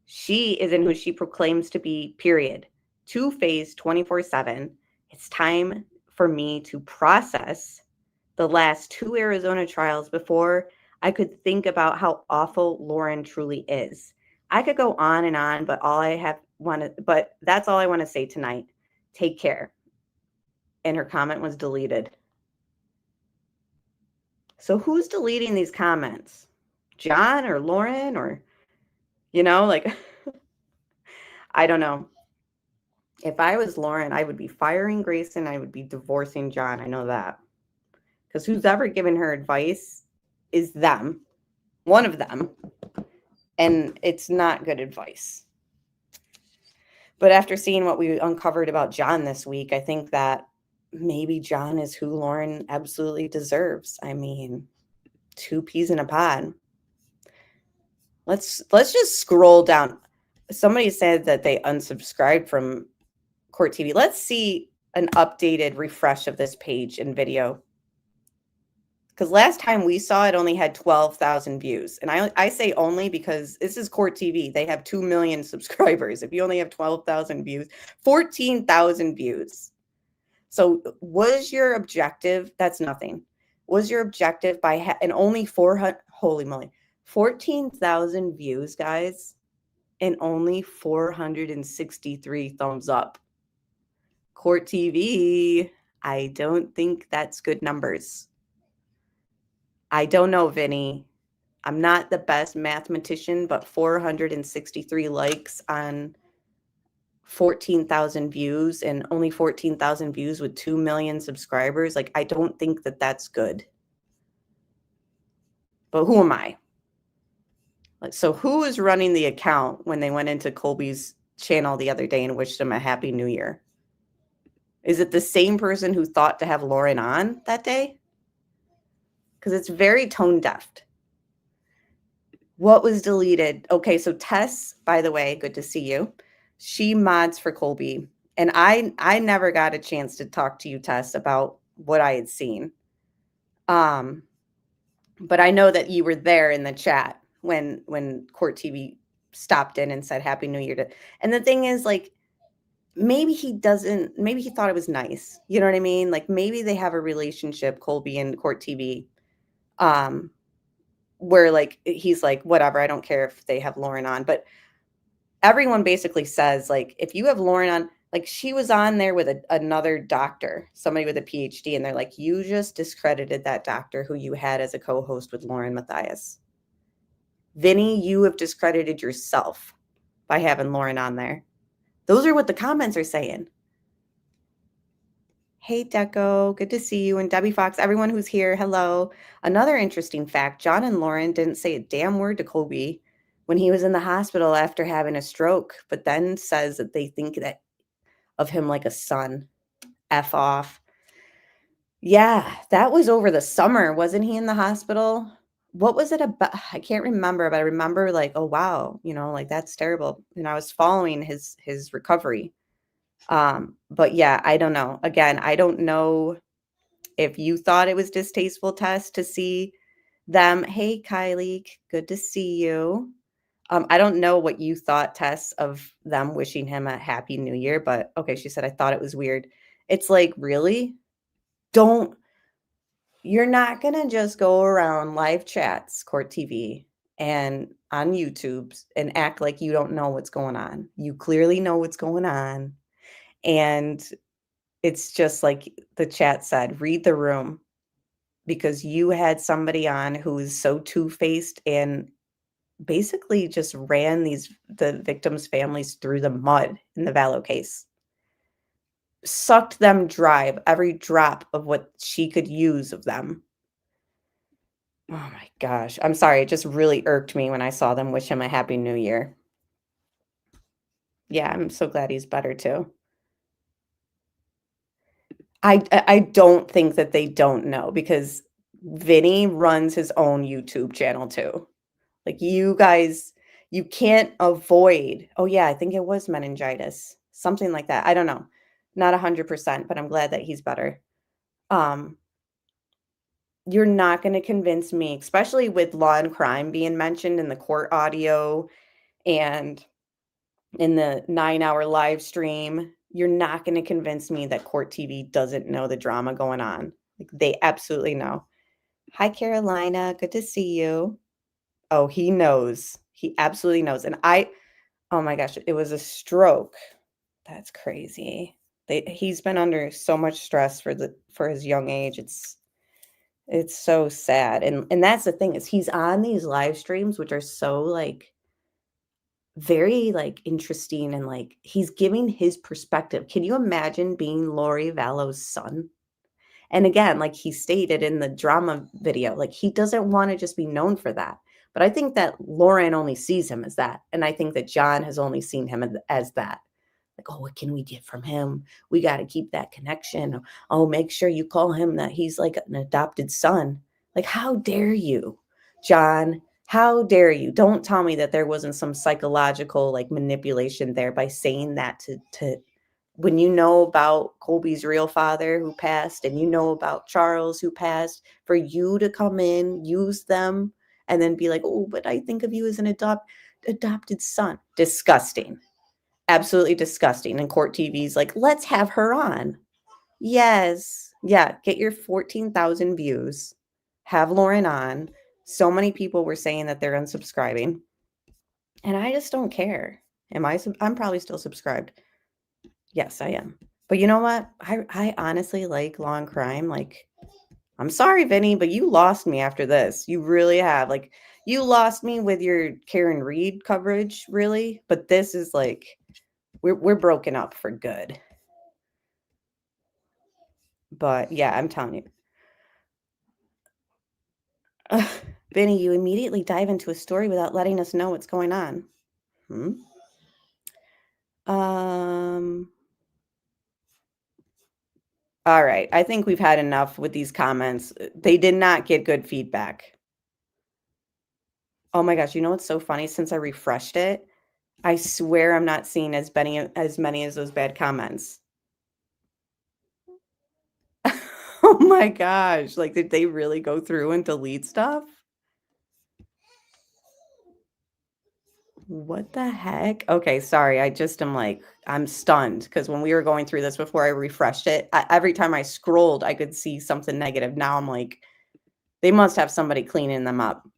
She isn't who she proclaims to be, period. Two-faced 24/7. It's time for me to process the last 2 Arizona trials before I could think about how awful Lauren truly is. I could go on and on, but that's all I want to say tonight. Take care. And her comment was deleted. So who's deleting these comments? John or Lauren or, like, I don't know. If I was Lauren, I would be firing Grayson. I would be divorcing John. I know that. Because who's ever given her advice is them, one of them. And it's not good advice. But after seeing what we uncovered about John this week, I think that maybe John is who Lauren absolutely deserves. I mean, 2 peas in a pod. Let's just scroll down. Somebody said that they unsubscribed from Court TV. Let's see an updated refresh of this page and video. Because last time we saw it only had 12,000 views. And I say only because this is Court TV. They have 2 million subscribers. If you only have 12,000 views, 14,000 views. So was your objective, that's nothing. Was your objective and only 400, holy moly, 14,000 views, guys, and only 463 thumbs up. Court TV, I don't think that's good numbers. I don't know, Vinny. I'm not the best mathematician, but 463 likes on 14,000 views and only 14,000 views with 2 million subscribers. Like, I don't think that that's good. But who am I? So who is running the account when they went into Colby's channel the other day and wished him a happy new year? Is it the same person who thought to have Lauren on that day? Because it's very tone deaf. What was deleted? Okay, so Tess, by the way, good to see you. She mods for Colby. And I never got a chance to talk to you, Tess, about what I had seen. But I know that you were there in the chat when Court TV stopped in and said Happy New Year to. And the thing is, like, maybe he thought it was nice. You know what I mean? Like, maybe they have a relationship, Colby and Court TV, where like he's like, whatever, I don't care if they have Lauren on. But everyone basically says, like, if you have Lauren on, like, she was on there with another doctor, somebody with a PhD, and they're like, you just discredited that doctor who you had as a co-host with Lauren Matthias. Vinny, you have discredited yourself by having Lauren on there. Those are what the comments are saying. Hey, Deco, good to see you. And Debbie Fox, everyone who's here, hello. Another interesting fact, John and Lauren didn't say a damn word to Colby when he was in the hospital after having a stroke, but then says that they think that of him like a son. F off. Yeah, that was over the summer. Wasn't he in the hospital? What was it about? I can't remember, but I remember like, oh, wow, you know, like that's terrible. And I was following his recovery. But yeah, I don't know. Again, I don't know if you thought it was distasteful, Tess, to see them. Hey, Kylie, good to see you. I don't know what you thought, Tess, of them wishing him a happy new year, but okay, she said, I thought it was weird. It's like, really? You're not going to just go around live chats, Court TV, and on YouTube and act like you don't know what's going on. You clearly know what's going on. And it's just like the chat said, read the room, because you had somebody on who is so two-faced and basically just ran the victims' families through the mud in the Vallow case. Sucked them dry, every drop of what she could use of them. Oh my gosh. I'm sorry. It just really irked me when I saw them wish him a happy new year. Yeah, I'm so glad he's better too. I don't think that they don't know, because Vinny runs his own YouTube channel too. Like, you guys, you can't avoid. Oh yeah, I think it was meningitis. Something like that. I don't know. Not 100%, but I'm glad that he's better. You're not going to convince me, especially with Law and Crime being mentioned in the court audio and in the 9-hour live stream. You're not going to convince me that Court TV doesn't know the drama going on. Like, they absolutely know. Hi, Carolina. Good to see you. Oh, he knows. He absolutely knows. And oh my gosh, it was a stroke. That's crazy. He's been under so much stress for his young age. It's so sad. And that's the thing, is he's on these live streams, which are so like very like interesting, and like he's giving his perspective. Can you imagine being Lori Vallow's son? And again, like he stated in the drama video, like he doesn't want to just be known for that. But I think that Lauren only sees him as that. And I think that John has only seen him as that. Like, oh, what can we get from him? We got to keep that connection. Oh, make sure you call him that he's like an adopted son. Like, how dare you, John? How dare you? Don't tell me that there wasn't some psychological like manipulation there by saying that to when you know about Colby's real father who passed, and you know about Charles who passed, for you to come in, use them, and then be like, oh, but I think of you as an adopted son. Disgusting. Absolutely disgusting. And Court TV's like, let's have her on. Yes. Yeah. Get your 14,000 views. Have Lauren on. So many people were saying that they're unsubscribing. And I just don't care. I'm probably still subscribed. Yes, I am. But you know what? I honestly like Law and Crime. Like, I'm sorry, Vinny, but you lost me after this. You really have. Like, you lost me with your Karen Reed coverage, really. But this is like, we're broken up for good. But yeah, I'm telling you. Vinny, you immediately dive into a story without letting us know what's going on. All right. I think we've had enough with these comments. They did not get good feedback. Oh my gosh, you know what's so funny? Since I refreshed it, I swear I'm not seeing as many as those bad comments. Oh my gosh, like, did they really go through and delete stuff? What the heck? Okay, sorry, I just am like, I'm stunned because when we were going through this before I refreshed it, every time I scrolled, I could see something negative. Now I'm like, they must have somebody cleaning them up.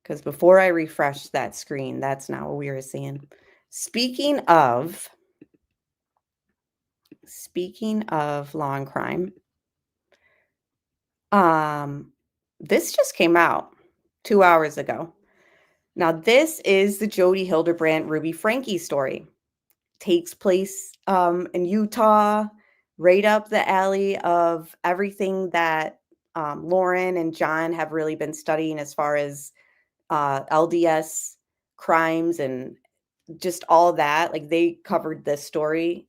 Because before I refreshed that screen, that's not what we were seeing. Speaking of law and crime, this just came out 2 hours ago. Now, this is the Jodi Hildebrandt Ruby Franke story. Takes place in Utah, right up the alley of everything that Lauren and John have really been studying as far as LDS crimes and just all that. Like, they covered this story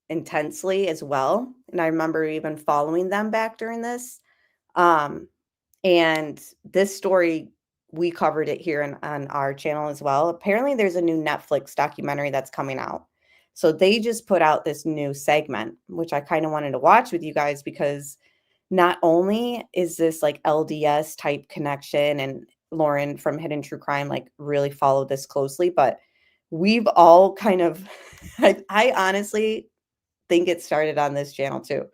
intensely as well. And I remember even following them back during this. And this story, we covered it here on our channel as well. Apparently, there's a new Netflix documentary that's coming out. So they just put out this new segment, which I kind of wanted to watch with you guys because not only is this like LDS type connection, and Lauren from Hidden True Crime like really followed this closely, but we've all kind of, I honestly think it started on this channel too.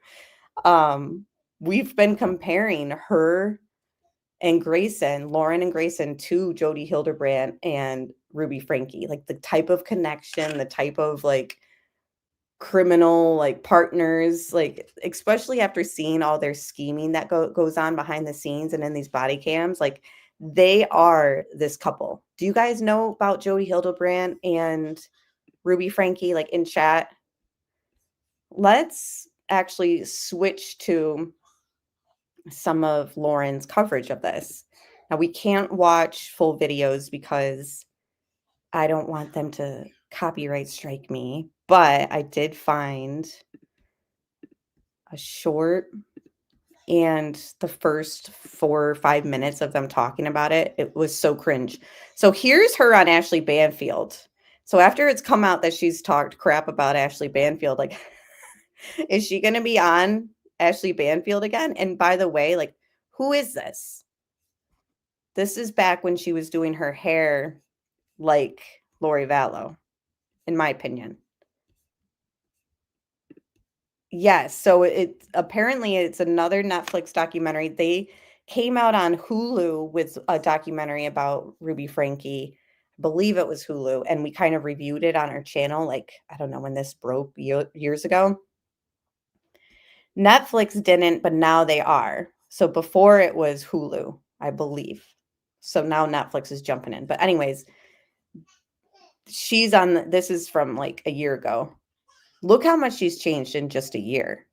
We've been comparing her and Grayson, Lauren and Grayson, to Jodi Hildebrandt and Ruby Franke, like the type of connection, the type of like criminal like partners, like especially after seeing all their scheming that goes on behind the scenes and in these body cams, like they are this couple. Do you guys know about Jodi Hildebrandt and Ruby Franke? Like in chat, let's actually switch to some of Lauren's coverage of this. Now, we can't watch full videos because I don't want them to copyright strike me, but I did find a short, and the first 4 or 5 minutes of them talking about it, it was so cringe. So here's her on Ashley Banfield. So after it's come out that she's talked crap about Ashley Banfield, like, is she going to be on Ashley Banfield again? And by the way, like, who is this? This is back when she was doing her hair like Lori Vallow, in my opinion. Yes, so it apparently it's another Netflix documentary. They came out on Hulu with a documentary about Ruby Franke. I believe it was Hulu, and we kind of reviewed it on our channel, like, I don't know when this broke years ago. Netflix didn't, but now they are. So before it was Hulu, I believe. So now Netflix is jumping in. But anyways, she's on, this is from like a year ago. Look how much she's changed in just a year.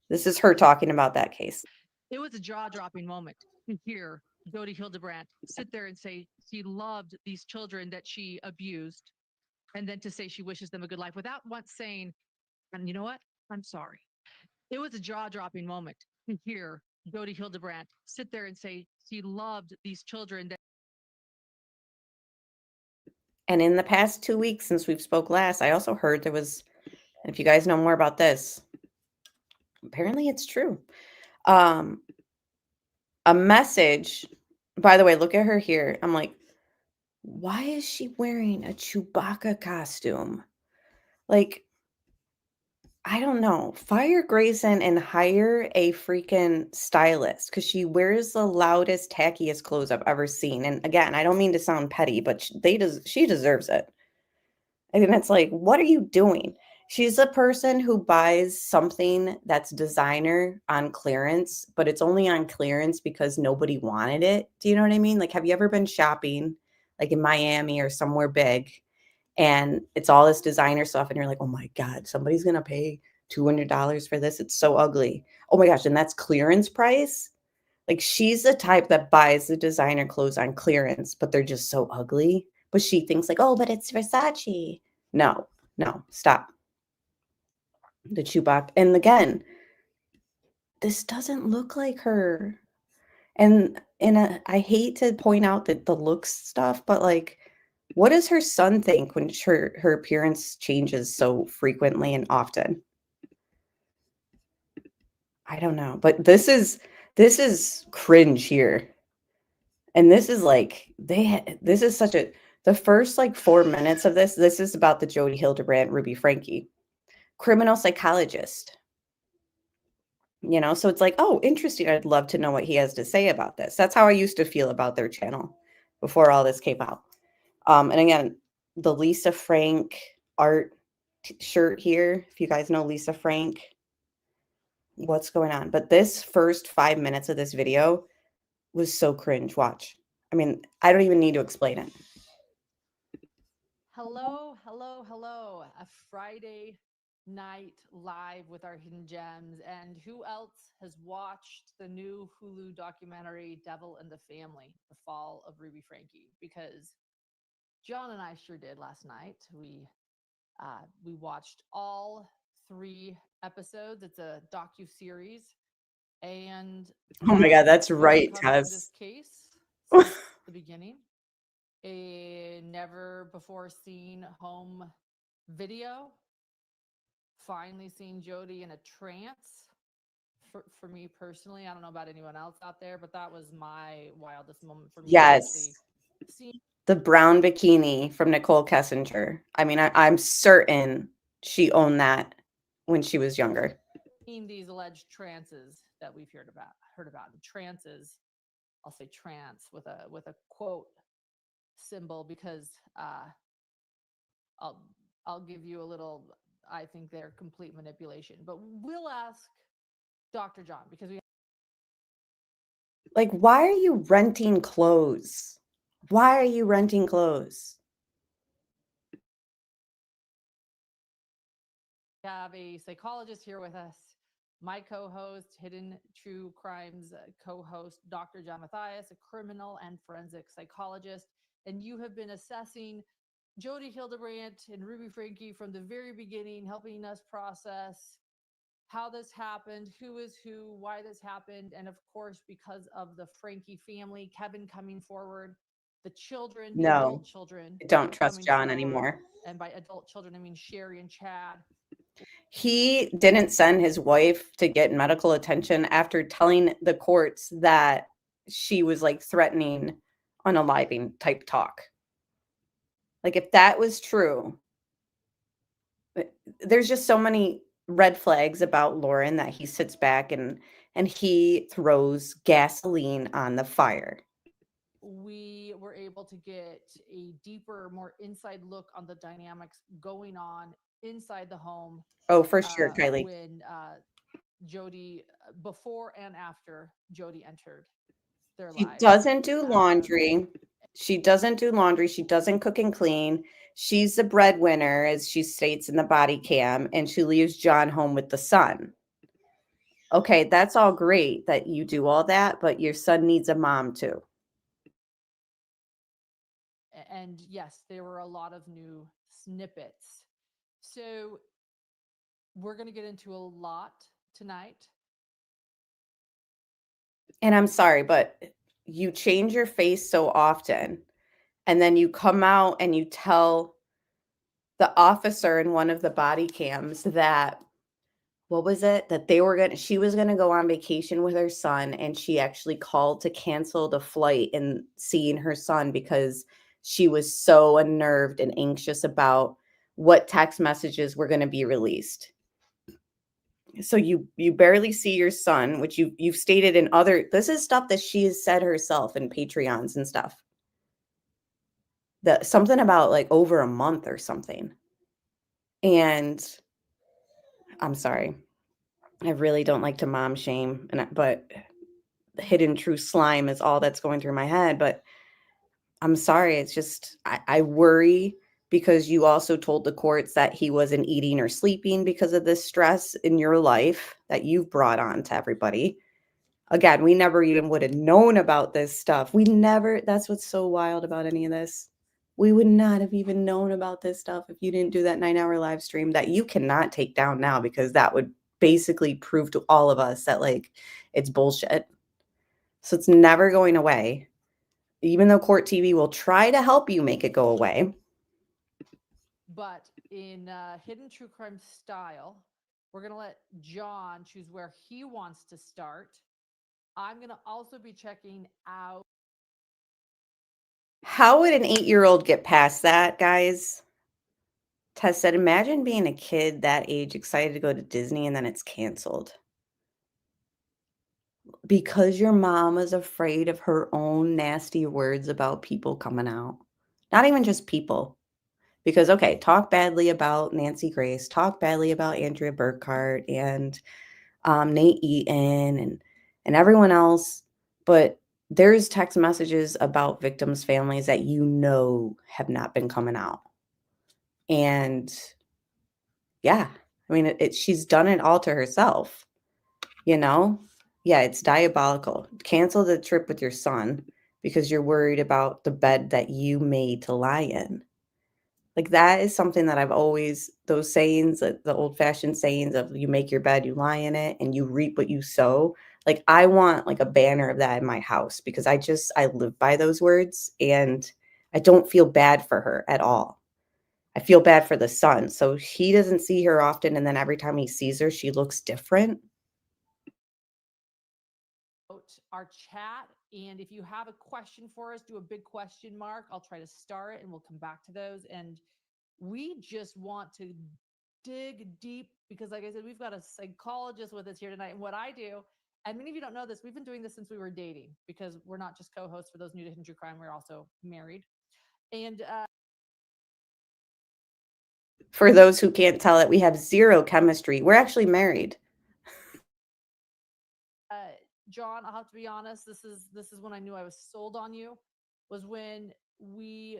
This is her talking about that case. It was a jaw-dropping moment to hear Jodi Hildebrandt sit there and say she loved these children that she abused, and then to say she wishes them a good life without once saying, and you know what? I'm sorry. It was a jaw-dropping moment to hear Jodi Hildebrandt sit there and say she loved these children that. And in the past 2 weeks since we've spoke last, I also heard there was, if you guys know more about this, apparently it's true. A message, by the way, look at her here. I'm like, why is she wearing a Chewbacca costume? Like, I don't know. Fire Grayson and hire a freaking stylist because she wears the loudest, tackiest clothes I've ever seen. And again, I don't mean to sound petty, but she deserves it. I mean, it's like, what are you doing? She's a person who buys something that's designer on clearance, but it's only on clearance because nobody wanted it. Do you know what I mean? Like, have you ever been shopping like in Miami or somewhere big and it's all this designer stuff and you're like, oh my God, somebody's going to pay $200 for this. It's so ugly. Oh my gosh. And that's clearance price. Like, she's the type that buys the designer clothes on clearance, but they're just so ugly. But she thinks like, oh, but it's Versace. No, stop. The Chewbacca. And again, this doesn't look like her. And I hate to point out that the looks stuff, but like, what does her son think when her appearance changes so frequently and often? I don't know, but this is cringe here. And this is like this is such a the first like 4 minutes of this is about the Jodi Hildebrandt Ruby Franke criminal psychologist. You know, so it's like, oh, interesting. I'd love to know what he has to say about this. That's how I used to feel about their channel before all this came out. And again, the Lisa Frank art shirt here. If you guys know Lisa Frank, what's going on? But this first 5 minutes of this video was so cringe. Watch. I mean, I don't even need to explain it. Hello, hello, hello. A Friday night live with our hidden gems. And who else has watched the new Hulu documentary Devil in the Family, The Fall of Ruby Franke? Because John and I sure did last night. We watched all 3 episodes. It's a docu-series. And oh my God, that's right, Tess. This case since the beginning. A never before seen home video. Finally seen Jodi in a trance. For me personally, I don't know about anyone else out there, but that was my wildest moment for me. Yes. The brown bikini from Nicole Kessinger. I mean, I'm certain she owned that when she was younger. These alleged trances that we've heard about. The trances, I'll say trance with a quote symbol because I'll give you a little. I think they're complete manipulation, but we'll ask Dr. John because we. Like, why are you renting clothes? Why are you renting clothes? We have a psychologist here with us, my co-host, Hidden True Crimes co-host, Dr. John Matthias, a criminal and forensic psychologist. And you have been assessing Jodi Hildebrandt and Ruby Franke from the very beginning, helping us process how this happened, who is who, why this happened, and of course, because of the Franke family, Kevin coming forward, the children, the adult children. I don't trust John anymore. And by adult children, I mean Sherry and Chad. He didn't send his wife to get medical attention after telling the courts that she was like threatening unaliving type talk. Like, if that was true, there's just so many red flags about Lauren that he sits back and he throws gasoline on the fire. We were able to get a deeper, more inside look on the dynamics going on inside the home. Oh, for sure, Kylie. When Jodi, before and after Jodi entered their lives. She doesn't do laundry. She doesn't do laundry. She doesn't cook and clean. She's the breadwinner, as she states in the body cam, and she leaves John home with the son. Okay, that's all great that you do all that, but your son needs a mom too. And yes, there were a lot of new snippets. So we're going to get into a lot tonight. And I'm sorry, but you change your face so often, and then you come out and you tell the officer in one of the body cams that, what was it? That she was going to go on vacation with her son, and she actually called to cancel the flight and seeing her son because she was so unnerved and anxious about what text messages were going to be released. So you barely see your son, which you've stated in this is stuff that she has said herself in Patreons and stuff. Something about like over a month or something. And I'm sorry, I really don't like to mom shame, but hidden true slime is all that's going through my head. But I'm sorry, it's just I worry because you also told the courts that he wasn't eating or sleeping because of this stress in your life that you've brought on to everybody. Again, we never even would have known about this stuff. That's what's so wild about any of this. We would not have even known about this stuff if you didn't do that 9-hour live stream that you cannot take down now, because that would basically prove to all of us that like it's bullshit. So it's never going away, even though Court TV will try to help you make it go away. But in Hidden True Crime style, we're going to let John choose where he wants to start. I'm going to also be checking out. How would an 8-year-old get past that, guys? Tess said, imagine being a kid that age excited to go to Disney and then it's canceled. Because your mom is afraid of her own nasty words about people coming out. Not even just people. Because, okay, talk badly about Nancy Grace, talk badly about Andrea Burkhart and Nate Eaton and everyone else. But there's text messages about victims' families that you know have not been coming out. And yeah, I mean, she's done it all to herself, you know? Yeah, it's diabolical. Cancel the trip with your son because you're worried about the bed that you made to lie in. Like, that is something that I've always, those sayings, the old-fashioned sayings of you make your bed, you lie in it, and you reap what you sow. Like, I want like a banner of that in my house because I live by those words and I don't feel bad for her at all. I feel bad for the son. So he doesn't see her often. And then every time he sees her, she looks different. Our chat, and if you have a question for us, do a big question mark. I'll try to star it and we'll come back to those. And we just want to dig deep because, like I said, we've got a psychologist with us here tonight. And what I do, and many of you don't know this, we've been doing this since we were dating because we're not just co-hosts for those new to Hidden True Crime, we're also married. And for those who can't tell it, we have zero chemistry. We're actually married. John, I'll have to be honest. This is when I knew I was sold on you. Was when we.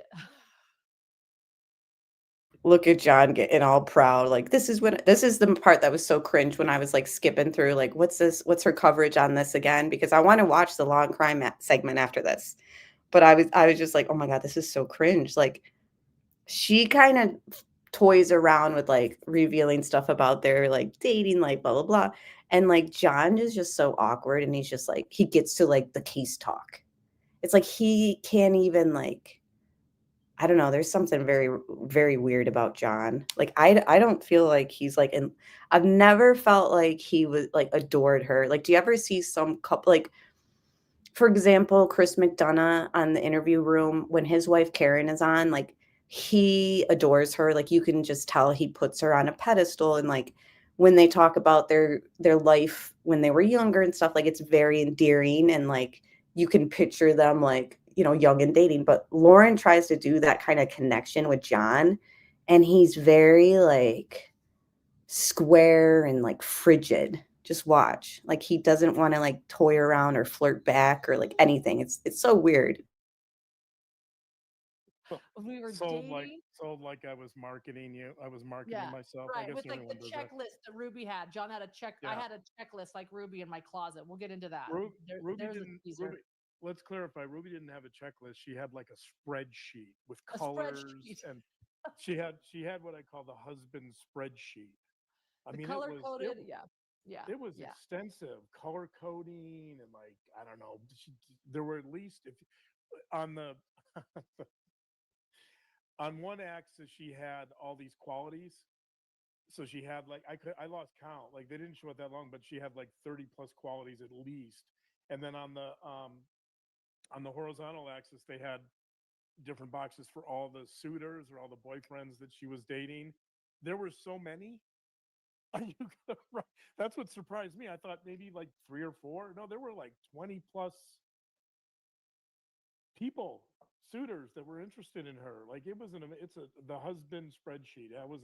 Look at John getting all proud. Like, this is the part that was so cringe when I was like skipping through, like, what's her coverage on this again? Because I want to watch the long crime segment after this. But I was just like, oh my God, this is so cringe. Like, she kind of toys around with like revealing stuff about their like dating, like blah, blah, blah. And like John is just so awkward. And he's just like, he gets to like the case talk. It's like he can't even like, I don't know. There's something very, very weird about John. Like, I don't feel like he's like, and I've never felt like he was like adored her. Like, do you ever see some couple, like, for example, Chris McDonough on The Interview Room, when his wife Karen is on, like, he adores her. Like, you can just tell he puts her on a pedestal. And like, when they talk about their life when they were younger and stuff, like, it's very endearing. And like, you can picture them like, you know, young and dating. But Lauren tries to do that kind of connection with John. And he's very like square and like frigid. Just watch. Like, he doesn't want to like toy around or flirt back or like anything. It's so weird. We were sold dating. like I was marketing you. I was marketing myself. I Right. guess With like the checklist that Ruby had. John had a check. I had a checklist like Ruby in my closet. We'll get into that. Let's clarify. Ruby didn't have a checklist. She had like a spreadsheet with colors, and she had what I call the husband spreadsheet. I mean, color coded. Yeah. It was extensive color coding and like, I don't know. There were at least on the on one axis she had all these qualities. So she had like, I lost count. Like, they didn't show it that long, but she had like 30 plus qualities at least. And then on the horizontal axis, they had different boxes for all the suitors or all the boyfriends that she was dating. There were so many. That's what surprised me. I thought maybe like 3 or 4. No, there were like 20 plus people, suitors that were interested in her. Like, the husband spreadsheet. That was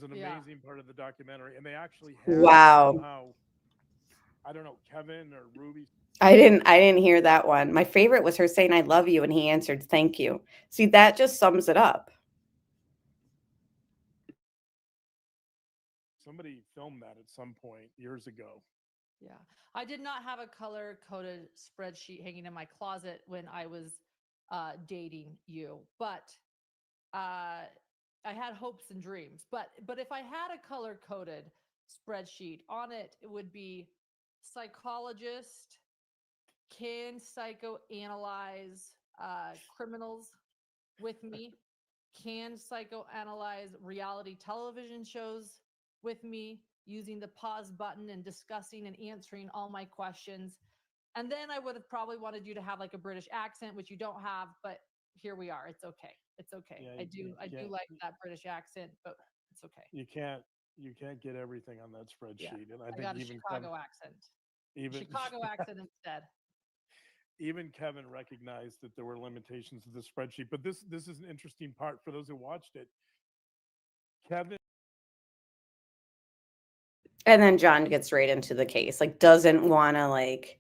an amazing part of the documentary. And they actually had somehow, I don't know, Kevin or Ruby. I didn't hear that one. My favorite was her saying, I love you. And he answered, thank you. See, that just sums it up. Somebody filmed that at some point years ago. Yeah. I did not have a color coded spreadsheet hanging in my closet when I was dating you, but I had hopes and dreams. But if I had a color coded spreadsheet on it, it would be psychologist, can psychoanalyze criminals with me, can psychoanalyze reality television shows with me using the pause button and discussing and answering all my questions. And then I would have probably wanted you to have like a British accent, which you don't have, but here we are. It's okay. It's okay. Yeah, I do like that British accent, but it's okay. You can't get everything on that spreadsheet. Yeah. And I I think got a even Chicago accent. even Chicago accent instead. even Kevin recognized that there were limitations to the spreadsheet. But this is an interesting part for those who watched it. Kevin. And then John gets right into the case, like doesn't want to like.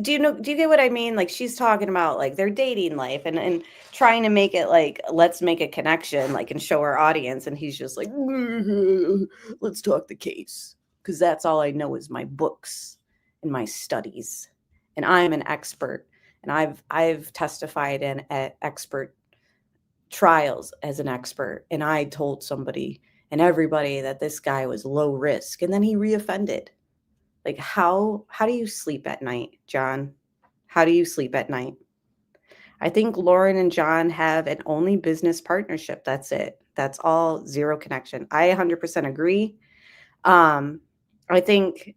Do you get what I mean? Like she's talking about like their dating life and trying to make it like, let's make a connection, like, and show our audience. And he's just like, let's talk the case. Cause that's all I know is my books and my studies. And I'm an expert. And I've testified in at expert trials as an expert. And I told somebody and everybody that this guy was low risk. And then he reoffended. Like, how do you sleep at night, John? How do you sleep at night? I think Lauren and John have an only business partnership. That's it. That's all, zero connection. I 100% agree. I think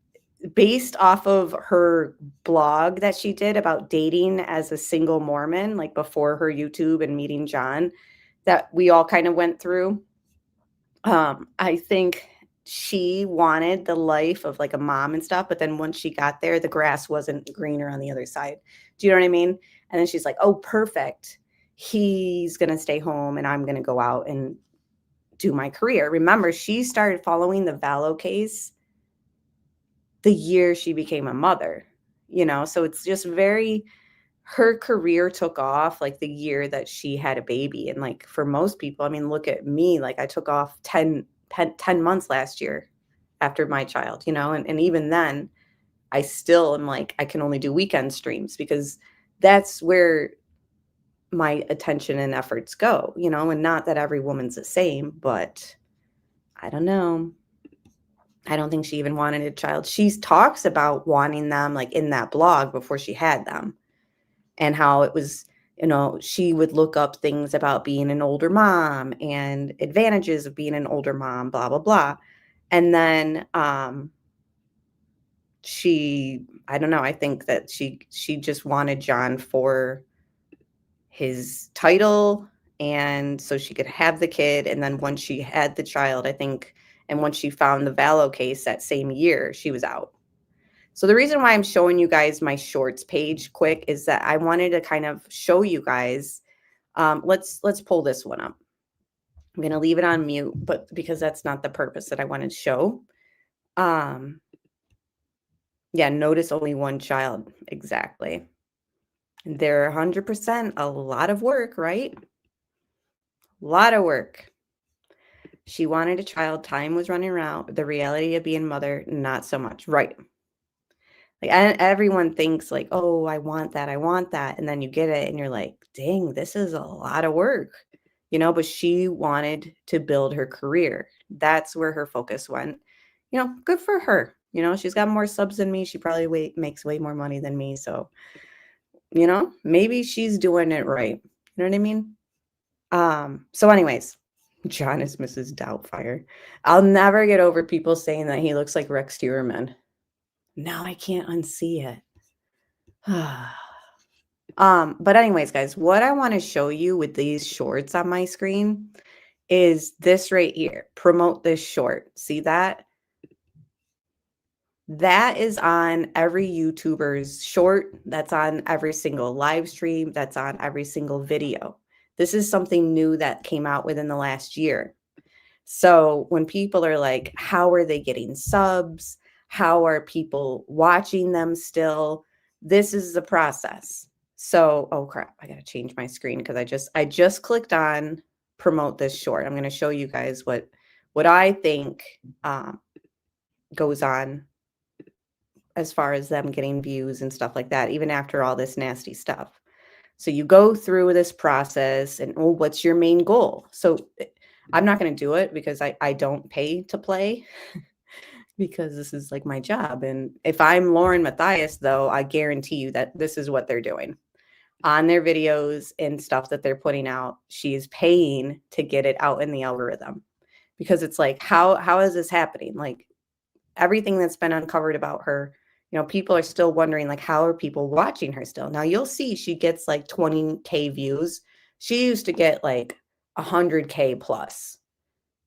based off of her blog that she did about dating as a single Mormon, like before her YouTube and meeting John, that we all kind of went through, I think she wanted the life of like a mom and stuff, but then once she got there, the grass wasn't greener on the other side. Do you know what I mean? And then she's like, oh, perfect. He's going to stay home and I'm going to go out and do my career. Remember, she started following the Vallow case the year she became a mother, you know? So it's just her career took off like the year that she had a baby. And like for most people, I mean, look at me, like I took off 10 months last year after my child, you know, and even then I still am like, I can only do weekend streams because that's where my attention and efforts go, you know, and not that every woman's the same, but I don't know. I don't think she even wanted a child. She talks about wanting them like in that blog before she had them and how it was, you know, she would look up things about being an older mom and advantages of being an older mom, blah, blah, blah. And then I don't know, I think that she just wanted John for his title and so she could have the kid. And then once she had the child, I think, and once she found the Vallow case that same year, she was out. So the reason why I'm showing you guys my shorts page quick is that I wanted to kind of show you guys. Let's pull this one up. I'm going to leave it on mute, but because that's not the purpose that I wanted to show. Yeah, notice only one child. Exactly. They're 100% a lot of work, right? A lot of work. She wanted a child. Time was running around. The reality of being mother, not so much. Right. Like everyone thinks like, oh, I want that. And then you get it and you're like, dang, this is a lot of work, you know, but she wanted to build her career. That's where her focus went, you know, good for her. You know, she's got more subs than me. She probably makes way more money than me. So, you know, maybe she's doing it right. You know what I mean? So anyways, John is Mrs. Doubtfire. I'll never get over people saying that he looks like Rex Tierman. Now I can't unsee it. But anyways, guys, what I want to show you with these shorts on my screen is this right here. Promote this short. See that? That is on every YouTuber's short. That's on every single live stream. That's on every single video. This is something new that came out within the last year. So when people are like, how are they getting subs? How are people watching them still? This is the process. So, oh crap, I got to change my screen because I just clicked on promote this short. I'm going to show you guys what I think goes on as far as them getting views and stuff like that, even after all this nasty stuff. So you go through this process and, oh, what's your main goal? So I'm not going to do it because I don't pay to play because this is like my job. And if I'm Lauren Matthias, though, I guarantee you that this is what they're doing on their videos and stuff that they're putting out. She is paying to get it out in the algorithm, because it's like, how is this happening? Like, everything that's been uncovered about her, you know, people are still wondering, like, how are people watching her still? Now you'll see she gets like 20K views. She used to get like 100K plus,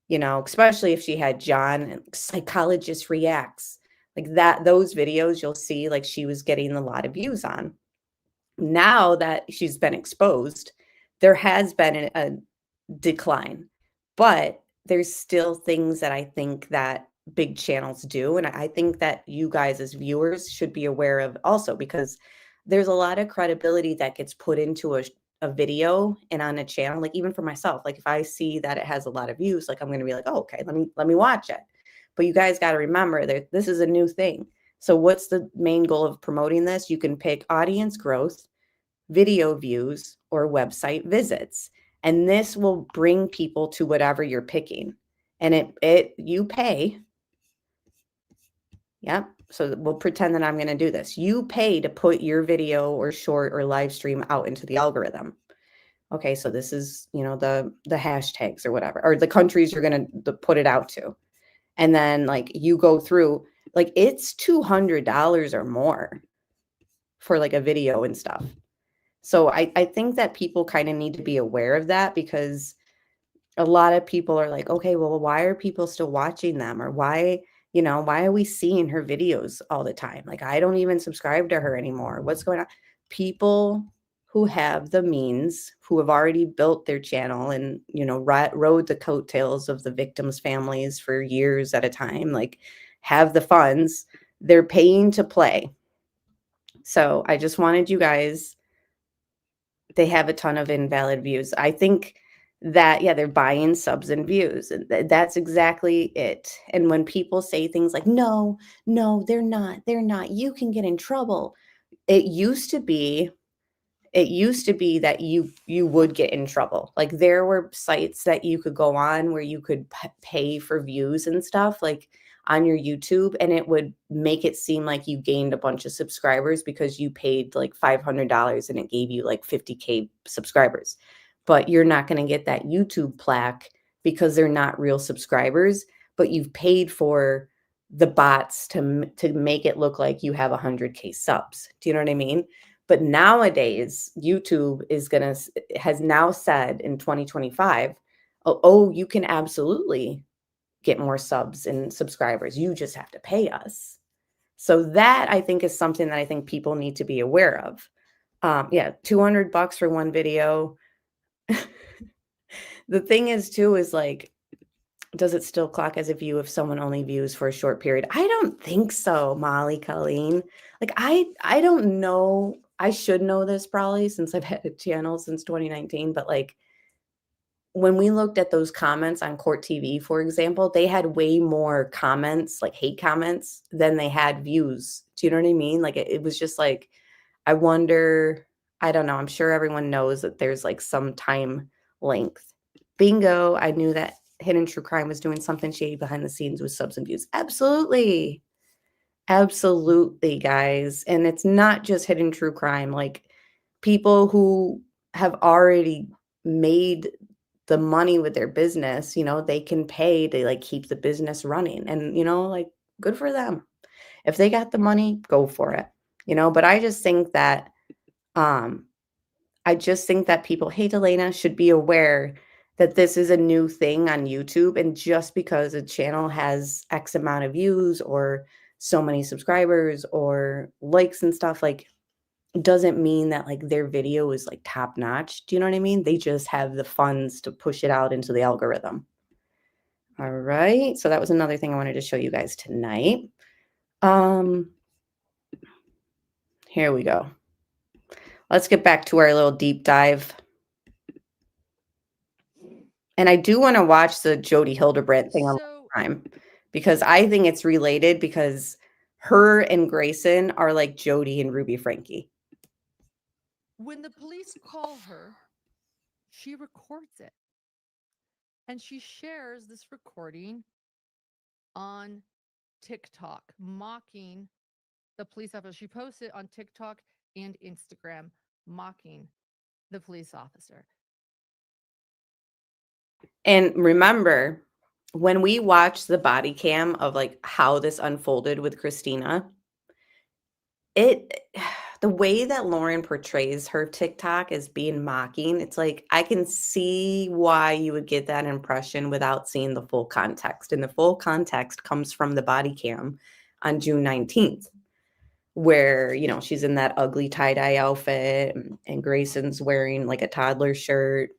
you know, especially if she had John and Psychologist Reacts, like that, those videos you'll see, like, she was getting a lot of views on. Now that she's been exposed, there has been a decline, but there's still things that I think that big channels do. And I think that you guys as viewers should be aware of also, because there's a lot of credibility that gets put into a video and on a channel. Like, even for myself, like if I see that it has a lot of views, like I'm going to be like, oh, okay, let me watch it. But you guys got to remember that this is a new thing. So what's the main goal of promoting this? You can pick audience growth, video views, or website visits. And this will bring people to whatever you're picking. And you pay. Yep. So we'll pretend that I'm going to do this. You pay to put your video or short or live stream out into the algorithm. Okay. So this is, you know, the hashtags or whatever, or the countries you're going to put it out to. And then like you go through, like, it's $200 or more for like a video and stuff. So I think that people kind of need to be aware of that, because a lot of people are like, okay, well, why are people still watching them? Or why, you know, why are we seeing her videos all the time? Like, I don't even subscribe to her anymore. What's going on? People who have the means, who have already built their channel and, you know, rode the coattails of the victims' families for years at a time, like, have the funds, they're paying to play. So I just wanted you guys, they have a ton of invalid views. I think that, yeah, they're buying subs and views. And that's exactly it. And when people say things like, no, they're not, you can get in trouble. It used to be that you would get in trouble. Like, there were sites that you could go on where you could pay for views and stuff, like on your YouTube, and it would make it seem like you gained a bunch of subscribers because you paid like $500 and it gave you like 50K subscribers. But you're not going to get that YouTube plaque because they're not real subscribers, but you've paid for the bots to make it look like you have 100K subs. Do you know what I mean? But nowadays, YouTube has now said in 2025, oh, you can absolutely get more subs and subscribers. You just have to pay us. So that, I think, is something that I think people need to be aware of. Yeah, $200 for one video. The thing is, too, is like, does it still clock as a view if someone only views for a short period? I don't think so, Molly, Colleen. Like, I don't know. I should know this probably, since I've had a channel since 2019. But like, when we looked at those comments on Court TV, for example, they had way more comments, like hate comments, than they had views. Do you know what I mean? Like, it was just like, I wonder, I don't know. I'm sure everyone knows that there's like some time length. Bingo. I knew that Hidden True Crime was doing something shady behind the scenes with subs and views. Absolutely. Absolutely, guys. And it's not just Hidden True Crime. Like, people who have already made the money with their business, you know, they can pay to like keep the business running. And, you know, like, good for them. If they got the money, go for it. You know, but I just think that people, hey, Delana, should be aware that this is a new thing on YouTube. And just because a channel has X amount of views or so many subscribers or likes and stuff, like, doesn't mean that like their video is like top notch. Do you know what I mean? They just have the funds to push it out into the algorithm. All right. So that was another thing I wanted to show you guys tonight. Here we go. Let's get back to our little deep dive. And I do want to watch the Jodi Hildebrandt thing on Prime, because I think it's related, because her and Grayson are like Jodi and Ruby Frankie. When the police call her, she records it. And she shares this recording on TikTok mocking the police officer. She posted on TikTok and Instagram mocking the police officer. And remember, when we watched the body cam of like how this unfolded with Christina, the way that Lauren portrays her TikTok as being mocking, it's like I can see why you would get that impression without seeing the full context. And the full context comes from the body cam on June 19th, where, you know, she's in that ugly tie-dye outfit and Grayson's wearing like a toddler shirt.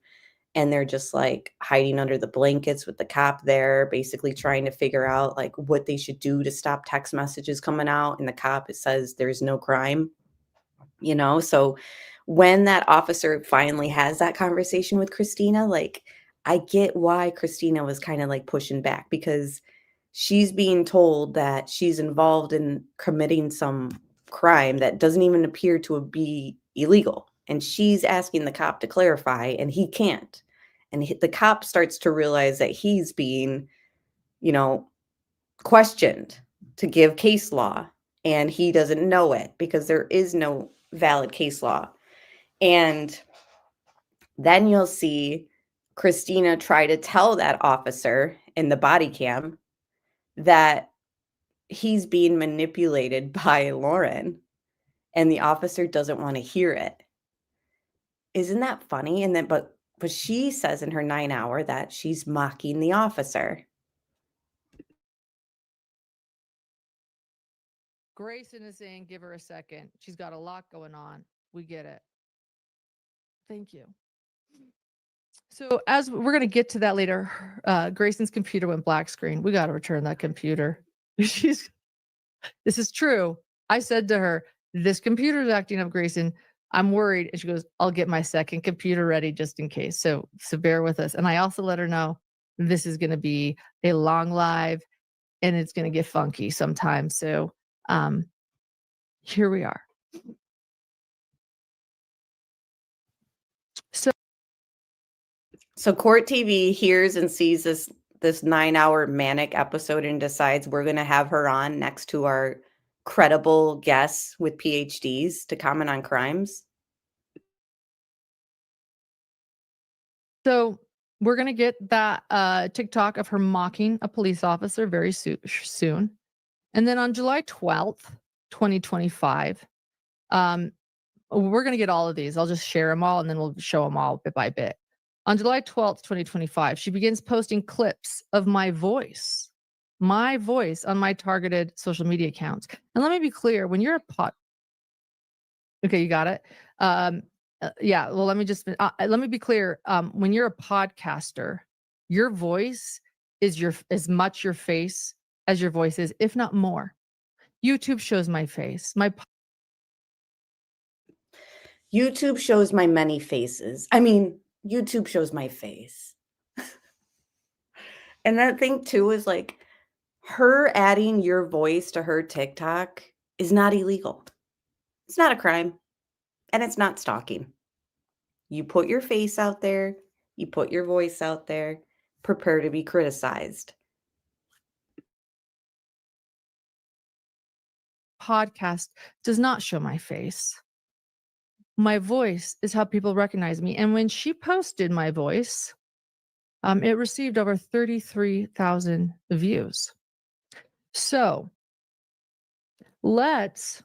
And they're just like hiding under the blankets with the cop there, basically trying to figure out like what they should do to stop text messages coming out. And the cop, it says there's no crime, you know? So when that officer finally has that conversation with Christina, like I get why Christina was kind of like pushing back, because she's being told that she's involved in committing some crime that doesn't even appear to be illegal. And she's asking the cop to clarify, and he can't. And the cop starts to realize that he's being, you know, questioned to give case law, and he doesn't know it because there is no valid case law. And then you'll see Christina try to tell that officer in the body cam that he's being manipulated by Lauren, and the officer doesn't want to hear it. Isn't that funny? And then, but she says in her 9-hour that she's mocking the officer. Grayson is saying, give her a second. She's got a lot going on. We get it. Thank you. So as we're going to get to that later, Grayson's computer went black screen. We got to return that computer. This is true. I said to her, this computer is acting up, Grayson. I'm worried. And she goes, I'll get my second computer ready just in case. So bear with us. And I also let her know this is going to be a long live and it's going to get funky sometimes. So here we are. So Court TV hears and sees this 9-hour manic episode and decides we're going to have her on next to our credible guests with PhDs to comment on crimes. So we're going to get that TikTok of her mocking a police officer very soon. And then on July 12th, 2025, we're going to get all of these. I'll just share them all and then we'll show them all bit by bit. On July 12th, 2025, she begins posting clips of my voice on my targeted social media accounts. And let me be clear, when you're okay, you got it. Yeah, well, let me be clear. When you're a podcaster, your voice is as much your face as your voice is, if not more. YouTube shows my face. YouTube shows my many faces. I mean, YouTube shows my face. And that thing too is like her adding your voice to her TikTok is not illegal. It's not a crime. And it's not stalking. You put your face out there. You put your voice out there. Prepare to be criticized. Podcast does not show my face. My voice is how people recognize me. And when she posted my voice, it received over 33,000 views. So let's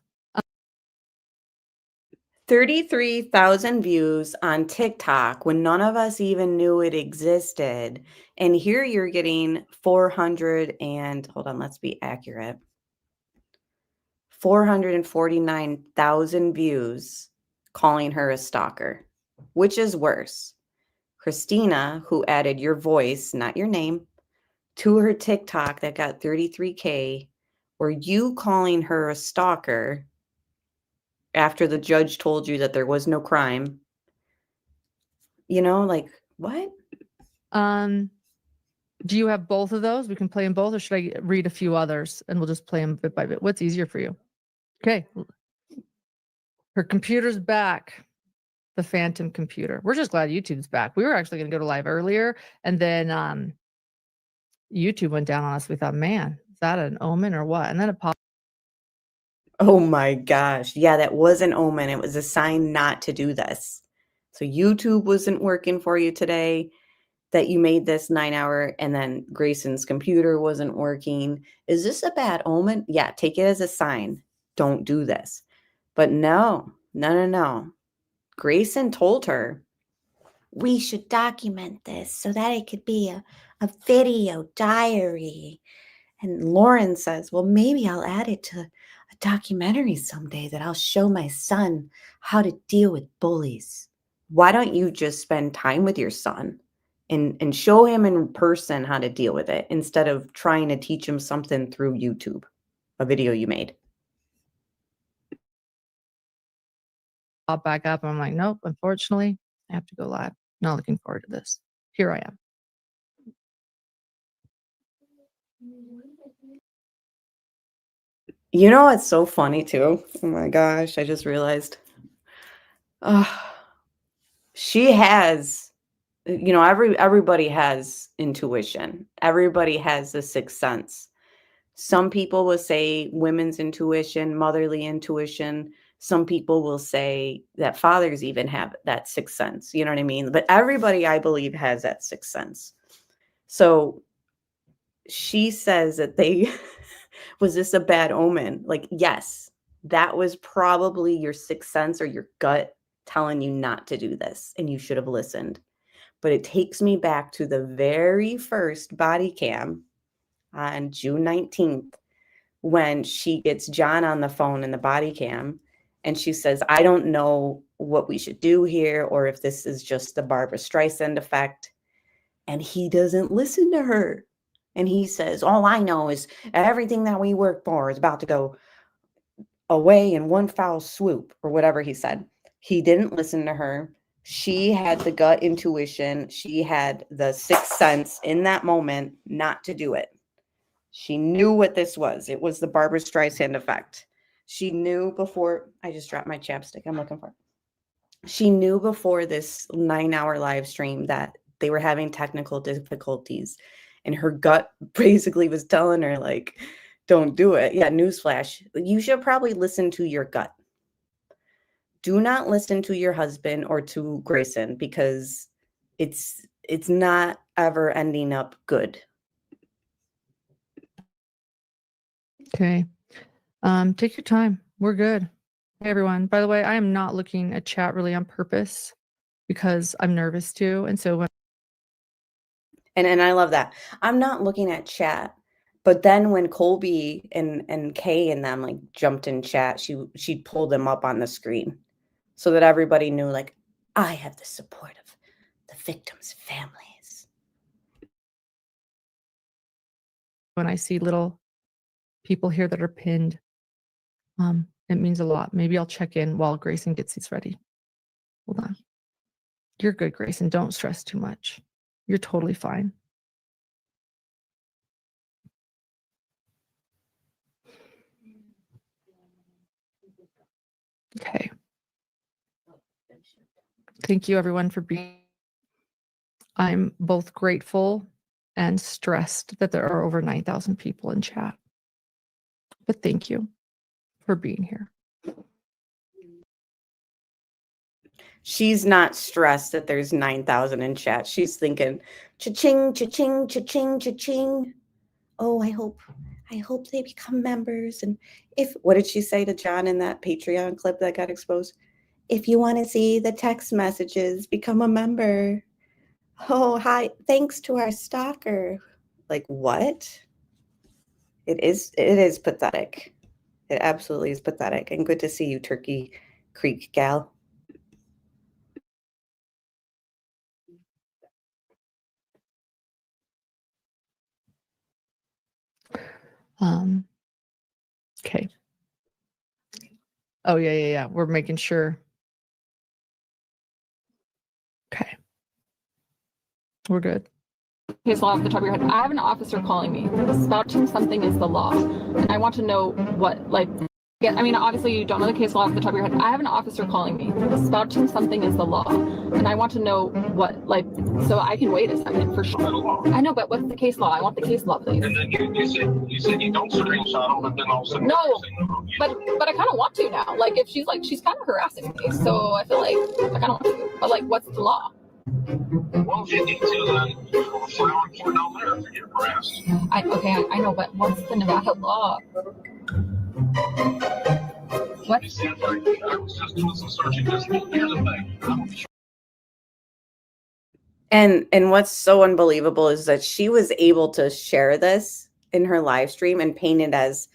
33,000 views on TikTok when none of us even knew it existed. And here you're getting 449,000 views calling her a stalker. Which is worse? Christina, who added your voice, not your name, to her TikTok that got 33K, or you calling her a stalker after the judge told you that there was no crime? You know, like, what? Do you have both of those? We can play them both, or should I read a few others and we'll just play them bit by bit? What's easier for you? Okay. Her computer's back. The phantom computer. We're just glad YouTube's back. We were actually going to go to live earlier, and then YouTube went down on us. We thought, man, Is that an omen or what? And then it popped. Oh my gosh. Yeah, that was an omen. It was a sign not to do this. So YouTube wasn't working for you today, that you made this 9-hour, and then Grayson's computer wasn't working. Is this a bad omen? Yeah, take it as a sign. Don't do this. But no. Grayson told her, we should document this so that it could be a video diary. And Lauren says, well, maybe I'll add it to a documentary someday that I'll show my son how to deal with bullies. Why don't you just spend time with your son and show him in person how to deal with it instead of trying to teach him something through YouTube, a video you made? Pop back up. I'm like, nope, unfortunately, I have to go live. Not looking forward to this. Here I am. You know what's so funny too? Oh my gosh, I just realized. She has, you know, everybody has intuition. Everybody has a sixth sense. Some people will say women's intuition, motherly intuition. Some people will say that fathers even have that sixth sense. You know what I mean? But everybody, I believe, has that sixth sense. So she says that they, was this a bad omen? Like, yes, that was probably your sixth sense or your gut telling you not to do this, and you should have listened. But it takes me back to the very first body cam on June 19th, when she gets John on the phone in the body cam, and she says, I don't know what we should do here, or if this is just the Barbara Streisand effect. And he doesn't listen to her. And he says, all I know is everything that we work for is about to go away in one foul swoop, or whatever he said. He didn't listen to her. She had the gut intuition. She had the sixth sense in that moment not to do it. She knew what this was. It was the Barbara Streisand effect. She knew before, I just dropped my chapstick. I'm looking for it. She knew before this 9-hour live stream that they were having technical difficulties, and her gut basically was telling her, like, don't do it. Yeah, newsflash. You should probably listen to your gut. Do not listen to your husband or to Grayson, because it's not ever ending up good. Okay. Take your time. We're good. Hey, everyone. By the way, I am not looking at chat really on purpose because I'm nervous too. And so when And I love that. I'm not looking at chat, but then when Colby and Kay and them like jumped in chat, she'd pull them up on the screen so that everybody knew, like, I have the support of the victims' families. when I see little people here that are pinned, it means a lot. Maybe I'll check in while Grayson gets these ready. Hold on. You're good, Grayson. Don't stress too much. You're totally fine. Okay. Thank you, everyone, for being. I'm both grateful and stressed that there are over 9,000 people in chat. But thank you for being here. She's not stressed that there's 9,000 in chat. She's thinking, cha-ching, cha-ching, cha-ching, cha-ching. Oh, I hope they become members. And what did she say to John in that Patreon clip that got exposed? If you want to see the text messages, become a member. Oh, hi. Thanks to our stalker. Like, what? It is pathetic. It absolutely is pathetic. And good to see you, Turkey Creek gal. Okay. Oh, yeah. We're making sure. Okay. We're good. Okay, so off the top of your head, I have an officer calling me. Spouting something is the law. And I want to know what, like, Yeah, I mean, obviously you don't know the case law off the top of your head. I have an officer calling me. Spouting something is the law. And I want to know what, like, so I can wait a second for sure. I know, but what's the case law? I want the case law, please. And then you said you don't screenshot them, and then all of a sudden... No, but I kind of want to now. Like, if she's kind of harassing me. So I feel like I kind of want to. But, like, what's the law? Well, if you need to, then file a report down there if you're harassed. I know, but what's the Nevada law? What? I was just doing some searching. Here's the thing. And what's so unbelievable is that she was able to share this in her live stream and paint it as,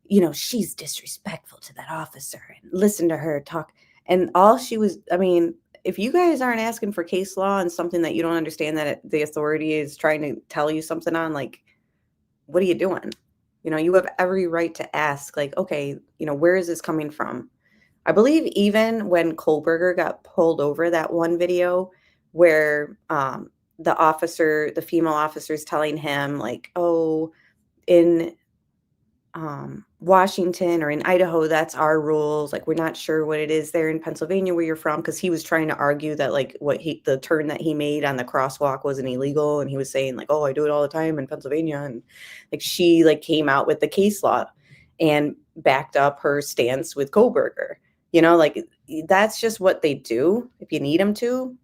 you know, she's disrespectful to that officer, and listen to her talk. And all she was, I mean, if you guys aren't asking for case law and something that you don't understand that the authority is trying to tell you something on, like, what are you doing? You know, you have every right to ask, like, okay, you know, where is this coming from? I believe even when Kohlberger got pulled over, that one video where the female officer is telling him, like, oh, in Washington or in Idaho, that's our rules. Like, we're not sure what it is there in Pennsylvania where you're from, because he was trying to argue that, like, the turn that he made on the crosswalk wasn't illegal, and he was saying, like, oh, I do it all the time in Pennsylvania, and like she like came out with the case law and backed up her stance with Kohlberger. You know, like, that's just what they do if you need them to.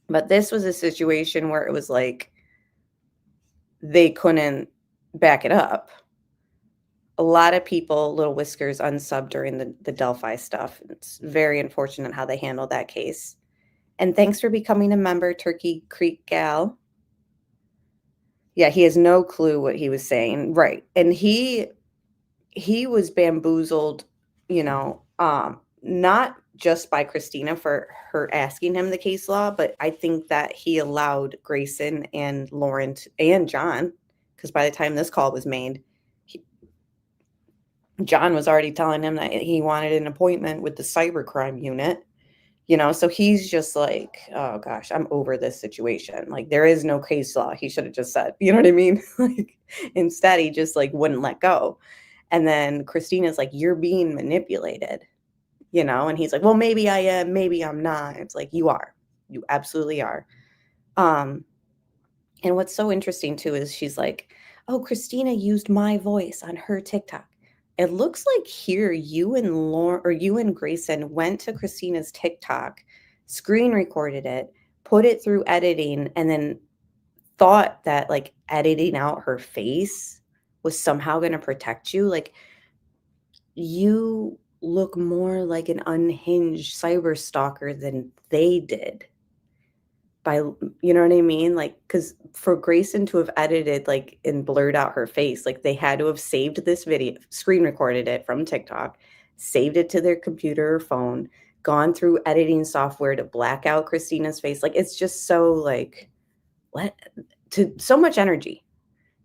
But this was a situation where it was like they couldn't back it up. A lot of people, Little Whiskers, unsubbed during the Delphi stuff. It's very unfortunate how they handled that case. And thanks for becoming a member, Turkey Creek Gal. Yeah, he has no clue what he was saying. Right. And he was bamboozled, you know, not just by Christina for her asking him the case law, but I think that he allowed Grayson and Lauren and John, because by the time this call was made, John was already telling him that he wanted an appointment with the cybercrime unit, you know, so he's just like, oh gosh, I'm over this situation. Like, there is no case law. He should have just said, you know what I mean? Like, instead, he just like wouldn't let go. And then Christina's like, you're being manipulated, you know? And he's like, well, maybe I am, maybe I'm not. It's like, you are, you absolutely are. And what's so interesting too, is she's like, oh, Christina used my voice on her TikTok. It looks like here you and Grayson went to Christina's TikTok, screen recorded it, put it through editing, and then thought that like editing out her face was somehow going to protect you. Like, you look more like an unhinged cyber stalker than they did. By, you know what I mean? Like, because for Grayson to have edited like and blurred out her face, like they had to have saved this video, screen recorded it from TikTok, saved it to their computer or phone, gone through editing software to black out Christina's face. Like, it's just so like, so much energy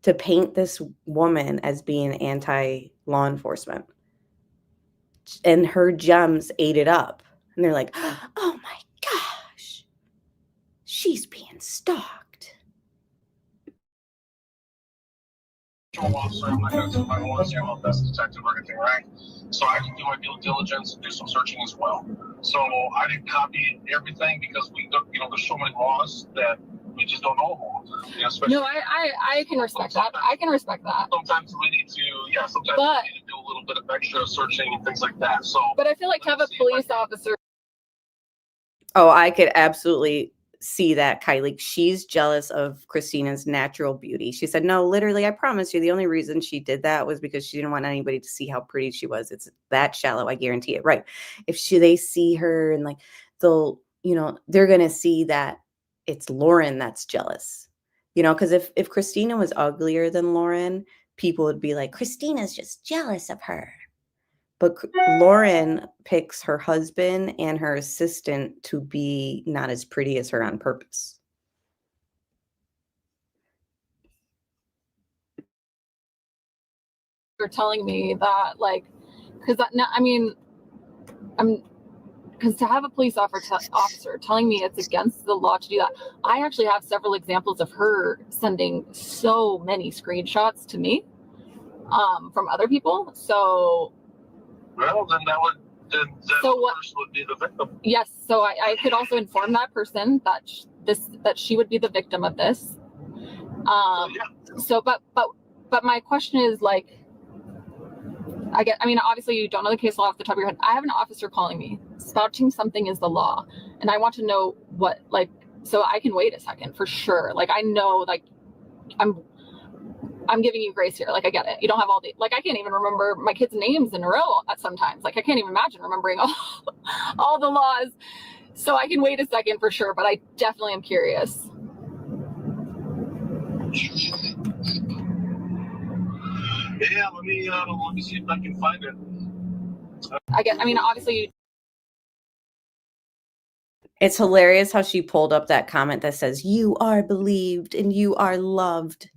to paint this woman as being anti-law enforcement. And her gems ate it up. And they're like, oh my gosh, she's being stalked. Officer, I'm not going to my own as your best detective or anything, right? So I can do my due diligence and do some searching as well. So I didn't copy everything because we, you know, there's so many laws that we just don't know about. You know, No, I can respect that. I can respect that. Sometimes we need to, sometimes we need to do a little bit of extra searching and things like that. So, but I feel like to have a police officer. Oh, I could absolutely see that, Kylie. She's jealous of Christina's natural beauty. She said, no, literally, I promise you, the only reason she did that was because she didn't want anybody to see how pretty she was. It's that shallow, I guarantee it. Right. If they see her and like, they'll, you know, they're going to see that it's Lauren that's jealous, you know, because if Christina was uglier than Lauren, people would be like, Christina's just jealous of her. But Lauren picks her husband and her assistant to be not as pretty as her on purpose. They're telling me that, like, because to have a police officer telling me it's against the law to do that. I actually have several examples of her sending so many screenshots to me from other people. So Well, then that So what? person would be the victim. Yes. So I could also inform that person that that she would be the victim of this. So, but my question is like, I mean, obviously you don't know the case law off the top of your head. I have an officer calling me. Spouting something is the law. And I want to know what, like, so I can wait a second for sure. Like, I know, like, I'm giving you grace here. Like, I get it. You don't have all the, like, I can't even remember my kids' names in a row at sometimes. Like, I can't even imagine remembering all the laws. So I can wait a second for sure, but I definitely am curious. Yeah, let me see if I can find it. I mean, obviously. It's hilarious how she pulled up that comment that says, "You are believed and you are loved."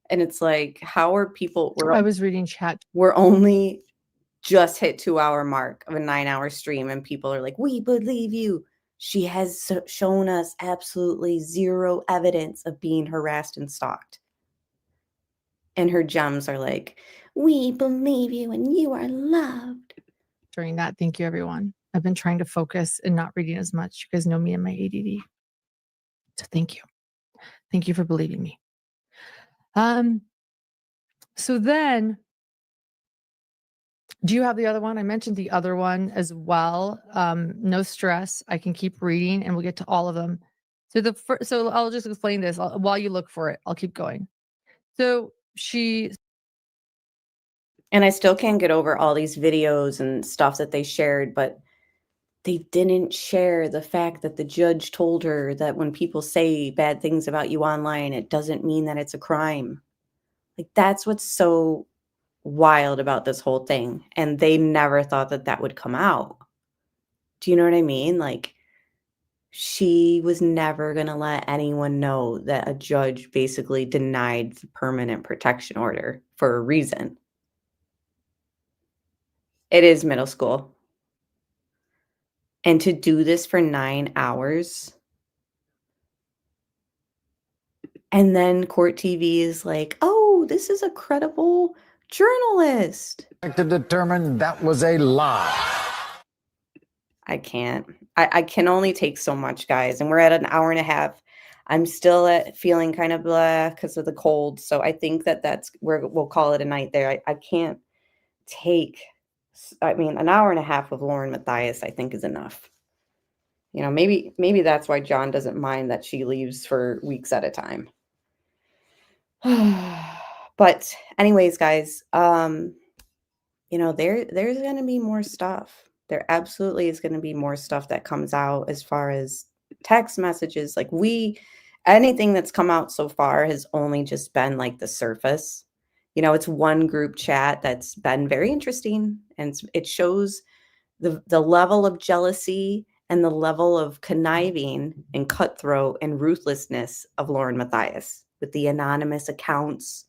And it's like, how are people? I was reading chat. We're only just hit 2-hour mark of a 9-hour stream, and people are like, "We believe you." She has shown us absolutely zero evidence of being harassed and stalked. And her gems are like, "We believe you and you are loved." During that, thank you, everyone. I've been trying to focus and not reading as much. You guys know me and my ADD. So thank you. Thank you for believing me. So then, do you have the other one? I mentioned the other one as well. No stress. I can keep reading and we'll get to all of them. So I'll just explain this while you look for it. I'll keep going. So and I still can't get over all these videos and stuff that they shared, but they didn't share the fact that the judge told her that when people say bad things about you online, it doesn't mean that it's a crime. Like, that's what's so wild about this whole thing. And they never thought that that would come out. Do you know what I mean? Like, she was never going to let anyone know that a judge basically denied the permanent protection order for a reason. It is middle school. And to do this for 9 hours. And then Court TV is like, "Oh, this is a credible journalist." To determine that was a lie. I can't. I can only take so much, guys. And we're at an hour and a half. I'm still feeling kind of blah because of the cold. So I think that's where we'll call it a night there. I can't take, I mean, an hour and a half of Lauren Matthias, I think, is enough. You know, maybe that's why John doesn't mind that she leaves for weeks at a time. But anyways, guys, you know, there's going to be more stuff. There absolutely is going to be more stuff that comes out as far as text messages. Like, anything that's come out so far has only just been like the surface. You know, it's one group chat that's been very interesting, and it shows the level of jealousy and the level of conniving and cutthroat and ruthlessness of Lauren Matthias with the anonymous accounts.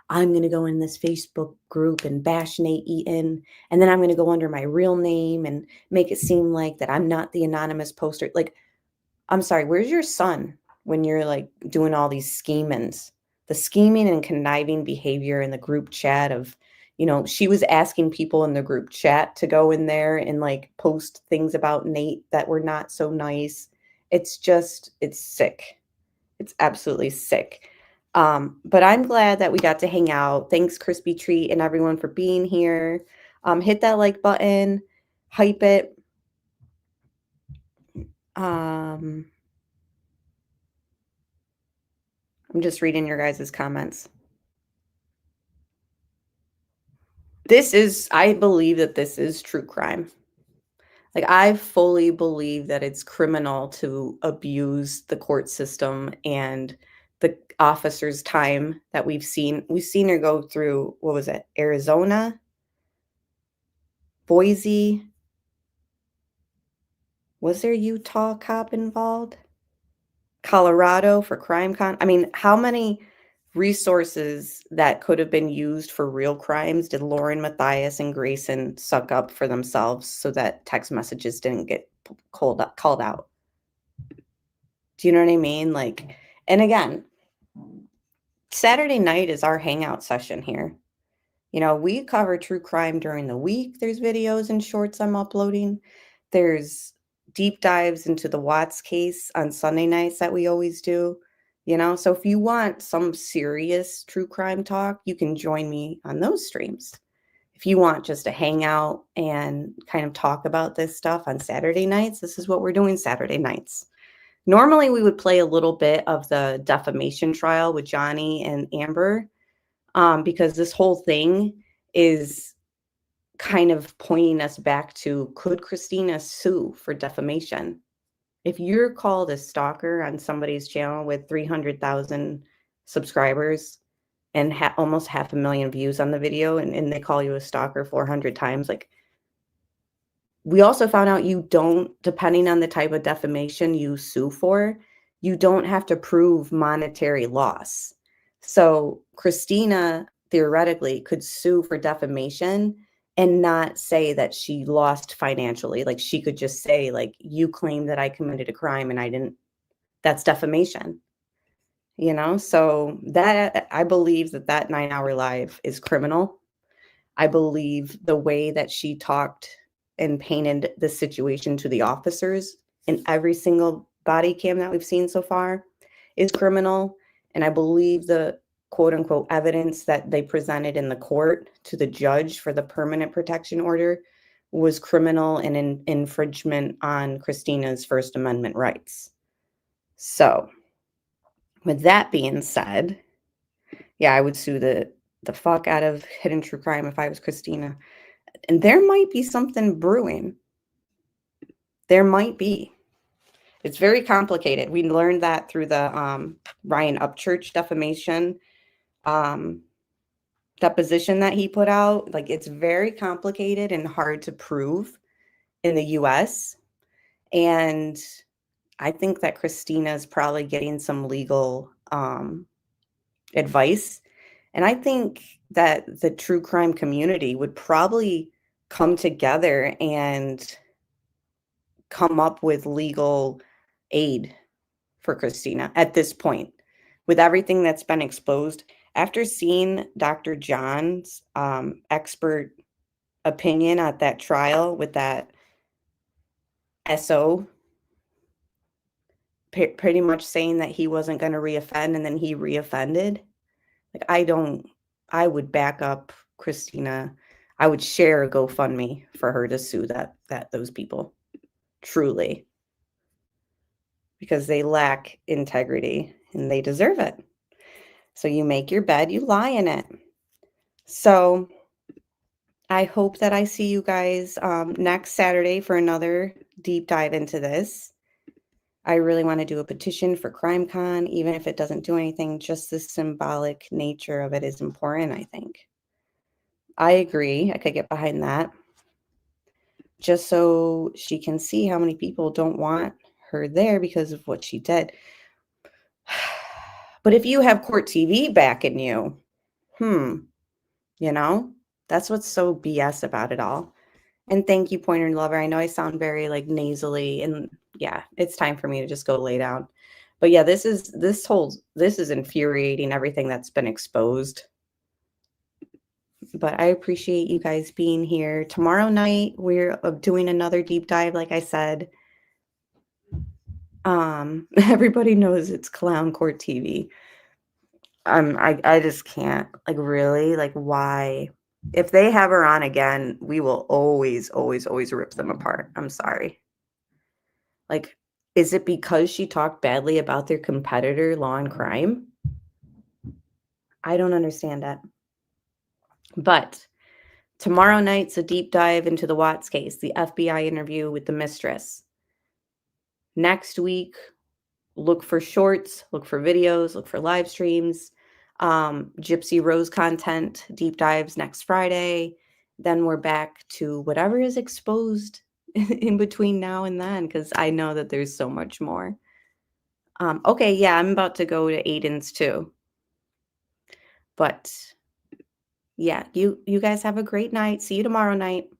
I'm going to go in this Facebook group and bash Nate Eaton, and then I'm going to go under my real name and make it seem like that I'm not the anonymous poster. Like, I'm sorry, where's your son when you're like doing all these schemings? The scheming and conniving behavior in the group chat of, you know, she was asking people in the group chat to go in there and like post things about Nate that were not so nice. It's sick. It's absolutely sick. But I'm glad that we got to hang out. Thanks, Crispy Treat, and everyone for being here. Hit that like button, hype it. I'm just reading your guys' comments. I believe that this is true crime. Like, I fully believe that it's criminal to abuse the court system and the officer's time that we've seen. We've seen her go through, what was it, Arizona, Boise. Was there Utah cop involved? Colorado for I mean, how many resources that could have been used for real crimes did Lauren Matthias and Grayson suck up for themselves so that text messages didn't get called out? Do you know what I mean? Like, and again, Saturday night is our hangout session here. You know, we cover true crime during the week. There's videos and shorts I'm uploading. There's deep dives into the Watts case on Sunday nights that we always do. You know, so if you want some serious true crime talk, you can join me on those streams. If you want just to hang out and kind of talk about this stuff on Saturday nights, this is what we're doing Saturday nights. Normally, we would play a little bit of the defamation trial with Johnny and Amber, because this whole thing is kind of pointing us back to, could Christina sue for defamation? If you're called a stalker on somebody's channel with 300,000 subscribers and almost 500,000 views on the video, and they call you a stalker 400 times, like, we also found out you don't, depending on the type of defamation you sue for, you don't have to prove monetary loss. So Christina theoretically could sue for defamation and not say that she lost financially. Like, she could just say, like, you claim that I committed a crime and I didn't. That's defamation. You know, so that, I believe that 9-hour live is criminal. I believe the way that she talked and painted the situation to the officers in every single body cam that we've seen so far is criminal. And I believe the quote unquote evidence that they presented in the court to the judge for the permanent protection order was criminal and an infringement on Christina's First Amendment rights. So with that being said, yeah, I would sue the fuck out of Hidden True Crime if I was Christina. And there might be something brewing. There might be. It's very complicated. We learned that through the Ryan Upchurch defamation deposition that he put out. Like, it's very complicated and hard to prove in the US. And I think that Christina is probably getting some legal advice. And I think that the true crime community would probably come together and come up with legal aid for Christina at this point, with everything that's been exposed. After seeing Dr. John's expert opinion at that trial with that SO pretty much saying that he wasn't going to reoffend, and then he reoffended, like, I would back up Christina. I would share a GoFundMe for her to sue those people, truly, because they lack integrity and they deserve it. So you make your bed, you lie in it. So I hope that I see you guys next Saturday for another deep dive into this. I really want to do a petition for CrimeCon, even if it doesn't do anything. Just the symbolic nature of it is important, I think. I agree. I could get behind that. Just so she can see how many people don't want her there because of what she did. But if you have Court TV backing you, you know, that's what's so BS about it all. And thank you, Pointer Lover. I know I sound very like nasally, and yeah, it's time for me to just go lay down. But yeah, this is infuriating, everything that's been exposed. But I appreciate you guys being here. Tomorrow night, we're doing another deep dive, like I said. Everybody knows it's Clown Court TV. I just can't, like, really, like, why? If they have her on again, we will always, always, always rip them apart. I'm sorry. Like, is it because she talked badly about their competitor, Law and Crime? I don't understand that. But tomorrow night's a deep dive into the Watts case, the FBI interview with the mistress. Next week, look for shorts, look for videos, look for live streams. Gypsy Rose content, deep dives next Friday. Then we're back to whatever is exposed in between now and then, because I know that there's so much more. Okay, yeah, I'm about to go to Aiden's too. But yeah, you guys have a great night. See you tomorrow night.